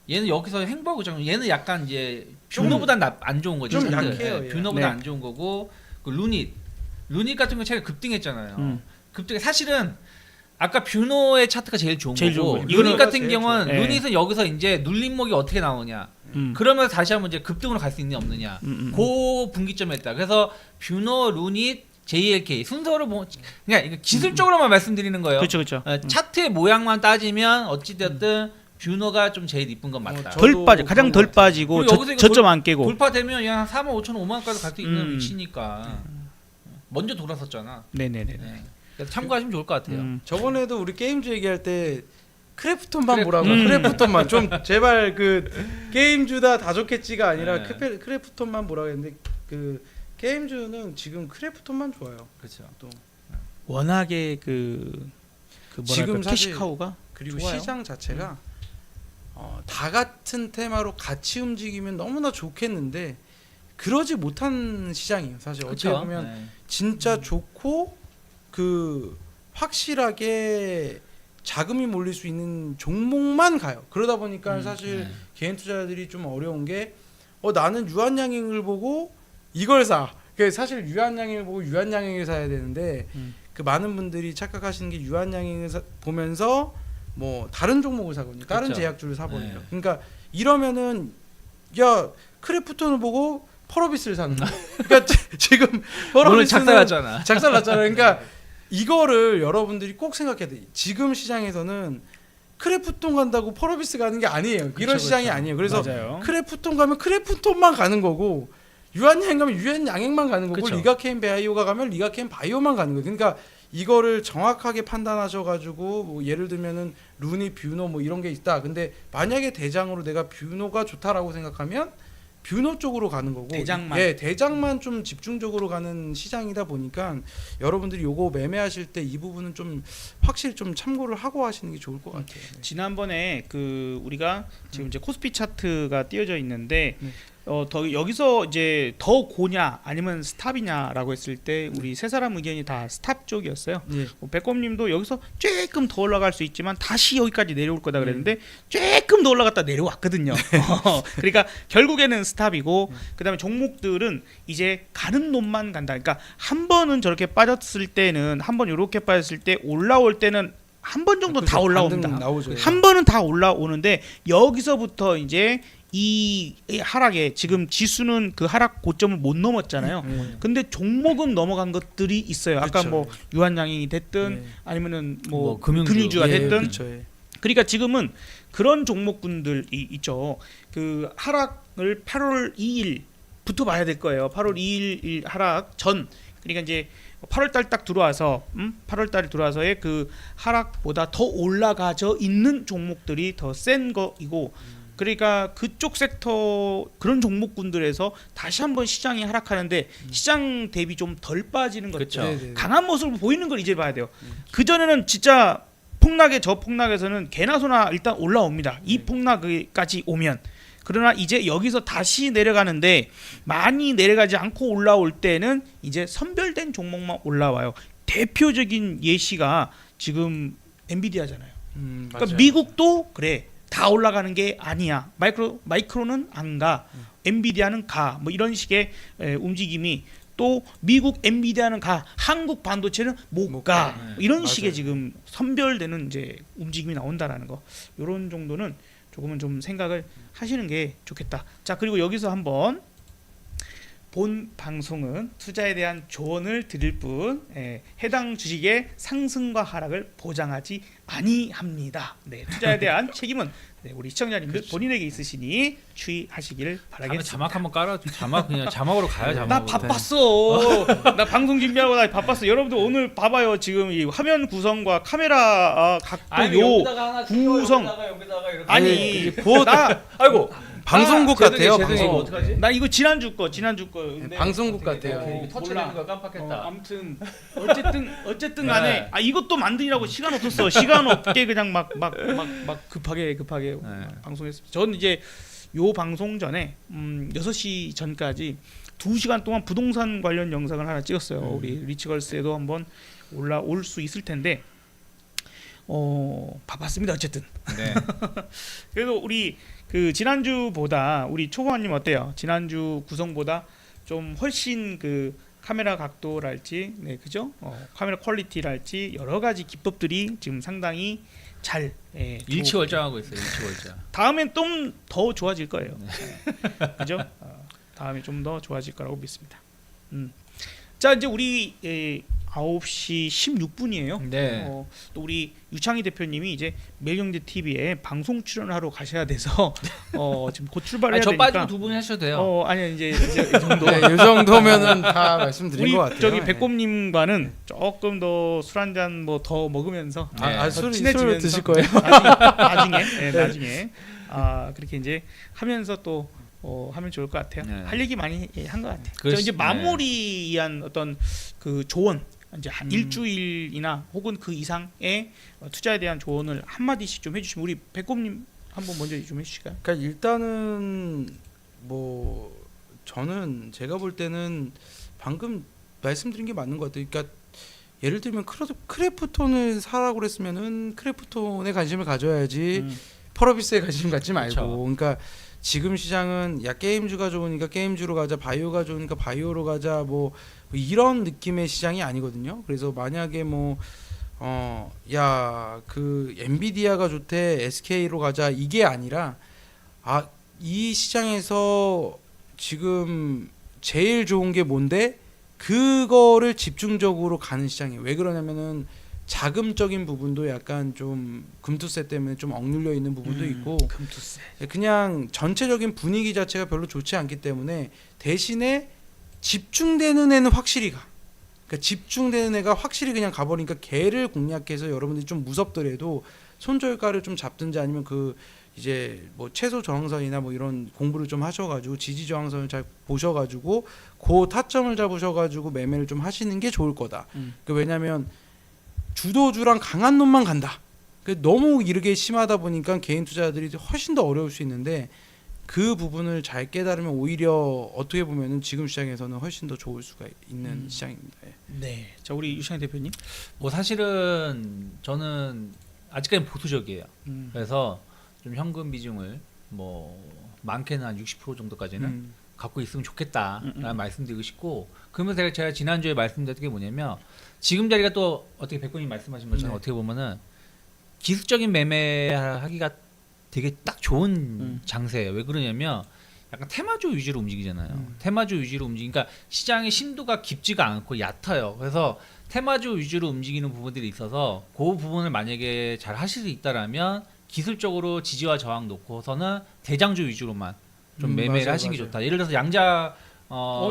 얘는 여기서 행보하고 얘는 약간 이제 뷰노보단 안 좋은 거죠. 좀 차트. 약해요, 네, 얘. 뷰노보다 네. 안 좋은 거고 그 루닛 같은 거 최근 급등했잖아요. 급등 사실은 아까 뷰노의 차트가 제일 좋은 제일 좋은 거고 거예요. 루닛 이거는 같은 제일 경우는 좋아요. 네. 루닛은 여기서 이제 눌림목이 어떻게 나오냐. 그러면서 다시 한번 이제 급등으로 갈 수 있느냐 없느냐. 그 분기점에 있다. 그래서 뷰노, 루닛, JLK 순서로 그냥 이거 기술적으로만 말씀드리는 거예요. 그렇죠. 차트의 모양만 따지면 어찌 됐든 뷰노가 좀 제일 이쁜 건 맞다. 저도 가장 덜 빠지고 그리고 여기서 이거 저점 안 깨고. 돌파되면 한 4만 5천 5만까지 갈 수 있는 위치니까 먼저 돌았었잖아. 네네네. 네. 그래서 참고하시면 좋을 것 같아요. 저번에도 우리 게임즈 얘기할 때 크래프톤만 보라고. 음. 크래프톤만 좀 제발 그 게임즈다 다 좋겠지가 아니라 네. 크래프톤만 보라고 했는데 그 게임즈는 지금 크래프톤만 좋아요. 그렇죠. 또 워낙에 그 뭐랄까 지금 사실 캐시카우가 그리고 좋아요. 시장 자체가 다 같은 테마로 같이 움직이면 너무나 좋겠는데 그러지 못한 시장이에요. 사실 어떻게 그쵸? 보면 네. 진짜 좋고 그 확실하게 자금이 몰릴 수 있는 종목만 가요. 그러다 보니까 사실 네. 개인 투자자들이 좀 어려운 게 나는 유한양행을 보고 이걸 사. 사실 유한양행을 보고 유한양행을 사야 되는데 그 많은 분들이 착각하시는 게 유한양행을 보면서 뭐 다른 종목을 사거든요. 다른 그쵸. 제약주를 사버려요. 네. 그러니까 이러면은 야 크래프톤을 보고 펄어비스를 사는 거야. 그러니까 지금 오늘 펄어비스는 작살났잖아. 작살났잖아요. 그러니까 이거를 여러분들이 꼭 생각해야 돼. 지금 시장에서는 크래프톤 간다고 펄어비스 가는 게 아니에요. 이런 시장이 아니에요. 그래서 맞아요. 크래프톤 가면 크래프톤만 가는 거고 유한양행 가면 유한양행만 가는 거고 그쵸. 리가케인 바이오가 가면 리가케인 바이오만 가는 거예요. 그러니까 이거를 정확하게 판단하셔가지고 뭐 예를 들면은 루니 뷰노 뭐 이런 게 있다. 근데 만약에 대장으로 내가 뷰노가 좋다라고 생각하면 뷰노 쪽으로 가는 거고 대장만. 예, 대장만 좀 집중적으로 가는 시장이다 보니까 여러분들이 요거 매매하실 때 이 부분은 좀 확실히 좀 참고를 하고 하시는 게 좋을 것 같아요. 네. 지난번에 그 우리가 지금 이제 코스피 차트가 띄어져 있는데 네. 더 여기서 이제 더 고냐 아니면 스탑이냐라고 했을 때 우리 세 사람 의견이 다 스탑 쪽이었어요. 예. 백검님도 여기서 조금 더 올라갈 수 있지만 다시 여기까지 내려올 거다 그랬는데 조금 더 올라갔다 내려왔거든요. 그러니까 결국에는 스탑이고 그다음에 종목들은 이제 가는 놈만 간다. 그러니까 한 번은 저렇게 빠졌을 때는 한 번 이렇게 빠졌을 때 올라올 때는 한 번 정도 다 올라옵니다. 나오죠. 한 번은 다 올라오는데 여기서부터 이제 이 하락에 지금 지수는 그 하락 고점을 못 넘었잖아요. 근데 종목은 넘어간 것들이 있어요. 아까 그쵸. 뭐 유한양행이 됐든 네. 아니면은 뭐 뭐 금융주. 금융주가 예, 됐든 그쵸, 예. 그러니까 지금은 그런 종목군들이 있죠. 그 하락을 8월 2일부터 봐야 될 거예요. 8월 2일 하락 전 그러니까 이제 8월 달 딱 들어와서 8월 달에 들어와서의 그 하락보다 더 올라가져 있는 종목들이 더 센 거이고 그러니까 그쪽 섹터 그런 종목군들에서 다시 한번 시장이 하락하는데 시장 대비 좀 덜 빠지는 것들 그쵸. 네네. 강한 모습을 보이는 걸 이제 봐야 돼요. 그 전에는 진짜 폭락에 저 폭락에서는 개나 소나 일단 올라옵니다. 이 폭락까지 오면 그러나 이제 여기서 다시 내려가는데 많이 내려가지 않고 올라올 때는 이제 선별된 종목만 올라와요. 대표적인 예시가 지금 엔비디아잖아요. 그러니까 맞아요. 미국도 그래 다 올라가는 게 아니야. 마이크로는 안 가. 엔비디아는 가. 뭐 이런 식의 움직임이 또 미국 엔비디아는 가. 한국 반도체는 못 가. 가. 이런 맞아요. 식의 지금 선별되는 이제 움직임이 나온다라는 거. 이런 정도는 조금은 좀 생각을 하시는 게 좋겠다. 자 그리고 여기서 한번 본 방송은 투자에 대한 조언을 드릴 뿐 해당 주식의 상승과 하락을 보장하지 아니합니다. 네, 투자에 대한 책임은 우리 시청자님들 본인에게 있으시니 추이하시기를 다음에 바라겠습니다. 자막 한번 깔아줘. 자막 그냥 자막으로 가요. 자막으로. 나 바빴어. 나 방송 준비하고 나 바빴어. 여러분들 오늘 봐봐요. 지금 이 화면 구성과 카메라 각도 요 구성. 아니 곧 나 아이고. 방송국 같아요. 방송국. 어떡하지? 나 이거 지난주 거 근데 방송국 같아요. 터치되는 거 깜빡했다. 아무튼 어쨌든 네. 간에 이것도 만드느라고 시간 없었어. 시간 없게 그냥 막 급하게 네. 방송했습니다. 저는 이제 요 방송 전에 6시 전까지 2시간 동안 부동산 관련 영상을 하나 찍었어요. 우리 리치걸스에도 한번 올라올 수 있을 텐데 바빴습니다. 어쨌든. 네. 그래도 우리 그 지난주보다 우리 초보아님 어때요? 지난주 구성보다 좀 훨씬 그 카메라 각도랄지, 네 그죠? 카메라 퀄리티랄지 여러 가지 기법들이 지금 상당히 잘 일치월장하고 있어요. 일치월장. 다음엔 좀 더 좋아질 거예요. 네. 그죠? 다음에 좀 더 좋아질 거라고 믿습니다. 자 이제 우리 9시 16분이에요. 네. 또 우리 유창희 대표님이 이제 매일경제 TV에 방송 출연하러 가셔야 돼서 지금 곧 출발해야 저 되니까. 빠지고 두 분이 하셔도 돼요. 아니 이제 이 정도. 네, 이 정도면은 다 말씀드린 우리 것 같아요. 저기 백곰님과는 조금 더 술 한 잔 뭐 더 먹으면서 네. 술 친해지면서 드실 거예요? 나중에 그렇게 이제 하면서 또 하면 좋을 것 같아요. 네. 할 얘기 많이 한 것 같아요. 저 그렇지, 이제 네. 마무리한 어떤 그 조언 이제 한 일주일이나 혹은 그 이상의 투자에 대한 조언을 한 마디씩 좀 해주시면 우리 백곰님 한번 먼저 좀 해주실까요? 그러니까 일단은 뭐 저는 제가 볼 때는 방금 말씀드린 게 맞는 것 같아요. 그러니까 예를 들면 크래프톤을 사라고 그랬으면은 크래프톤에 관심을 가져야지 펄어비스에 관심 갖지 말고. 그쵸. 그러니까 지금 시장은 야 게임주가 좋으니까 게임주로 가자, 바이오가 좋으니까 바이오로 가자, 뭐 이런 느낌의 시장이 아니거든요. 그래서 만약에 그 엔비디아가 좋대, SK로 가자 이게 아니라 이 시장에서 지금 제일 좋은 게 뭔데 그거를 집중적으로 가는 시장이에요. 왜 그러냐면은 자금적인 부분도 약간 좀 금투세 때문에 좀 억눌려 있는 부분도 있고 금투세. 그냥 전체적인 분위기 자체가 별로 좋지 않기 때문에 대신에 집중되는 애는 확실히 가. 그러니까 집중되는 애가 확실히 그냥 가버리니까 걔를 공략해서 여러분들이 좀 무섭더라도 손절가를 좀 잡든지 아니면 그 이제 뭐 최소 저항선이나 뭐 이런 공부를 좀 하셔가지고 지지 저항선을 잘 보셔가지고 그 타점을 잡으셔가지고 매매를 좀 하시는 게 좋을 거다. 그러니까 왜냐하면 주도주랑 강한 놈만 간다. 너무 이르게 심하다 보니까 개인 투자자들이 훨씬 더 어려울 수 있는데 그 부분을 잘 깨달으면 오히려 어떻게 보면은 지금 시장에서는 훨씬 더 좋을 수가 있는 시장입니다. 예. 네. 자 우리 유창희 대표님. 뭐 사실은 저는 아직까지 보수적이에요. 그래서 좀 현금 비중을 뭐 많게는 한 60% 정도까지는 갖고 있으면 좋겠다라는 말씀드리고 싶고, 그러면서 제가 지난주에 말씀드렸던 게 뭐냐면 지금 자리가 또 어떻게 백군님 말씀하신 것처럼 네. 어떻게 보면은 기술적인 매매하기가 되게 딱 좋은 장세예요. 왜 그러냐면 약간 테마주 위주로 움직이잖아요. 테마주 위주로 움직이니까 시장의 심도가 깊지가 않고 얕아요. 그래서 테마주 위주로 움직이는 부분들이 있어서 그 부분을 만약에 잘 하실 수 있다라면 기술적으로 지지와 저항 놓고서는 대장주 위주로만 좀 매매를 맞아요, 하시는 게 맞아요. 좋다. 예를 들어서 양자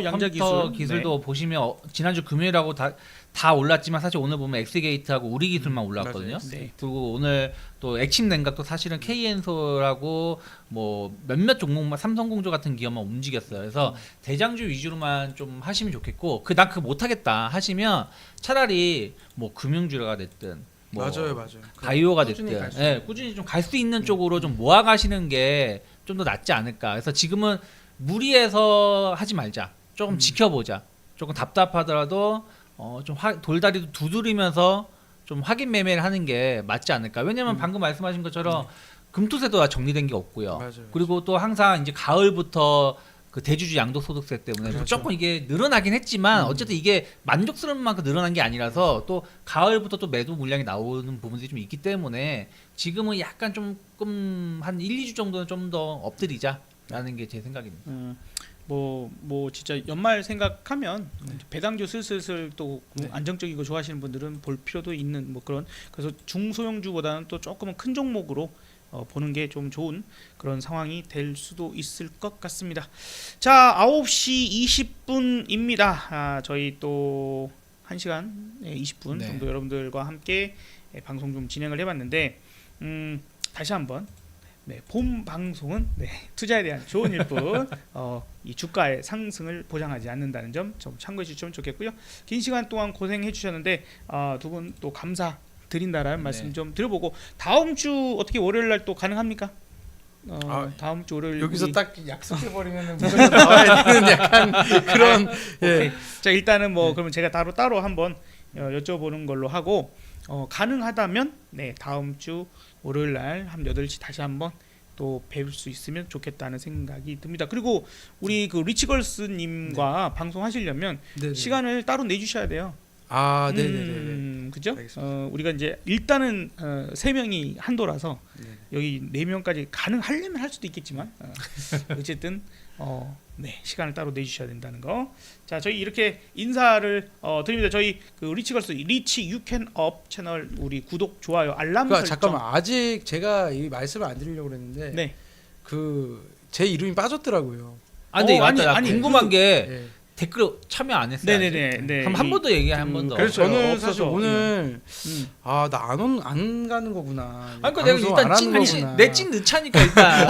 양자 컴퓨터 기술. 기술도 보시면 지난주 금요일하고 다 올랐지만 사실 오늘 보면 엑스게이트하고 우리 기술만 올랐거든요. 맞아요. 네. 그리고 오늘 또 액침 냉각도 사실은 KN솔하고 뭐 몇몇 종목만 삼성공조 같은 기업만 움직였어요. 그래서 대장주 위주로만 좀 하시면 좋겠고 난 그거 못하겠다 하시면 차라리 뭐 금융주가 됐든 뭐 맞아요. 바이오가 꾸준히 됐든 갈수 예, 꾸준히 좀 갈 수 있는 쪽으로 좀 모아가시는 게 좀 더 낫지 않을까. 그래서 지금은 무리해서 하지 말자. 조금 지켜보자. 조금 답답하더라도 좀 돌다리도 두드리면서 좀 확인 매매를 하는 게 맞지 않을까. 왜냐면 방금 말씀하신 것처럼 금투세도 다 정리된 게 없고요. 맞아요. 그리고 또 항상 이제 가을부터 그 대주주 양도소득세 때문에 그렇죠. 조금 이게 늘어나긴 했지만 어쨌든 이게 만족스러운 만큼 늘어난 게 아니라서 또 가을부터 또 매도 물량이 나오는 부분들이 좀 있기 때문에 지금은 약간 조금 한 1, 2주 정도는 좀 더 엎드리자라는 게 제 생각입니다. 뭐 진짜 연말 생각하면 배당주 슬슬 또 안정적이고 좋아하시는 분들은 볼 필요도 있는 뭐 그런, 그래서 중소형주보다는 또 조금은 큰 종목으로 보는 게 좀 좋은 그런 상황이 될 수도 있을 것 같습니다. 자, 9시 20분입니다. 저희 또 1시간 20분 네. 정도 여러분들과 함께 방송 좀 진행을 해봤는데 다시 한번 본 방송은 투자에 대한 좋은 일뿐 이 주가의 상승을 보장하지 않는다는 점 좀 참고해 주시면 좋겠고요. 긴 시간 동안 고생해 주셨는데 두 분 또 감사드린다라는 말씀 좀 드려보고, 다음 주 어떻게 월요일 날 또 가능합니까? 다음 주 월요일 여기서 우리- 딱 약속해 버리면 무조건 나와야 되는 약간 그런 오케이. 자, 일단은 뭐 그러면 제가 따로 한번 여쭤보는 걸로 하고, 가능하다면 다음 주 월요일 날 한 8시 다시 한번 또 뵐 수 있으면 좋겠다는 생각이 듭니다. 그리고 우리 그 리치걸스 님과 방송하시려면 네네. 시간을 따로 내주셔야 돼요. 네네네. 그죠? 알겠습니다. 우리가 이제 일단은 3명이 한도라서 네. 여기 4명까지 가능하려면 할 수도 있겠지만 어쨌든 시간을 따로 내주셔야 된다는 거. 자, 저희 이렇게 인사를 드립니다. 저희 그 리치걸스 리치 유캔업 채널 우리 구독, 좋아요, 알람 그러니까 설정. 잠깐만, 아직 제가 이 말씀을 안 드리려고 그랬는데 네. 그 제 이름이 빠졌더라고요. 근데 아니, 맞다. 아니, 궁금한 게 네. 댓글 참여 안 했어요. 네네네. 그럼 한 번 더 얘기해, 한 번 더. 그래서 저는 없어서, 사실 오늘 음. 나 안 가는 거구나. 아니, 그러니까 내가 방송 안 일단 하는 거구나. 내찐 넣자니까 일단.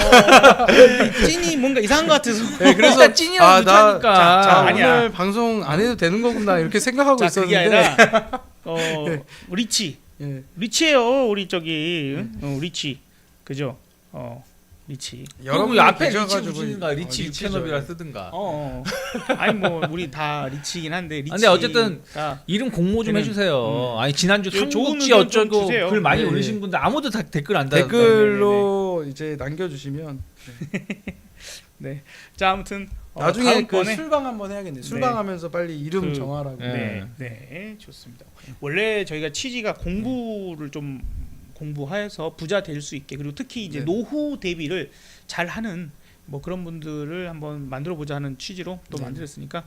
찐이 뭔가 이상한 것 같아서. 네, 그래서 일단 찐이라고 넣자니까. 자, 아니야. 오늘 방송 안 해도 되는 거구나 이렇게 생각하고 자, 그게 있었는데. 아니라 리치 예. 리치예요. 우리 저기 리치, 그죠? 리치. 여러분 앞에 리치 계셔가지고 붙이든가 리치 리치죠. 유캔업이라 쓰든가. 아니 뭐 우리 다 리치긴 한데 리치. 근데 어쨌든 이름 공모 좀 저는, 해주세요. 아니 지난주 좋은 삼국지 의견 좀 어쩌고 주세요. 글 많이 네. 올리신 분들 아무도 다 댓글 안 달았어요. 댓글로 이제 남겨주시면 자, 아무튼 나중에 그 다음번에 술방 한번 해야겠네. 술방하면서 빨리 이름 그- 정하라고. 네, 좋습니다. 원래 저희가 취지가 공부를 좀 공부해서 부자 될 수 있게, 그리고 특히 이제 네. 노후 대비를 잘 하는 뭐 그런 분들을 한번 만들어 보자 하는 취지로 또 네. 만들었으니까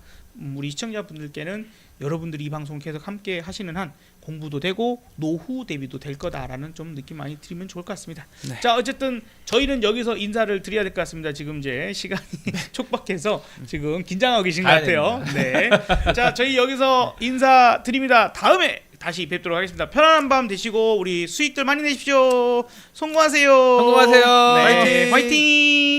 우리 시청자분들께는 여러분들이 이 방송 계속 함께 하시는 한 공부도 되고 노후 대비도 될 거다라는 좀 느낌 많이 드리면 좋을 것 같습니다. 네. 자, 어쨌든 저희는 여기서 인사를 드려야 될 것 같습니다. 지금 이제 시간이 촉박해서 지금 긴장하고 계신 것 가야 같아요. 네. 자, 저희 여기서 인사 드립니다. 다음에 다시 뵙도록 하겠습니다. 편안한 밤 되시고 우리 수익들 많이 내십시오. 성공하세요. 성공하세요. 네. 화이팅! 화이팅!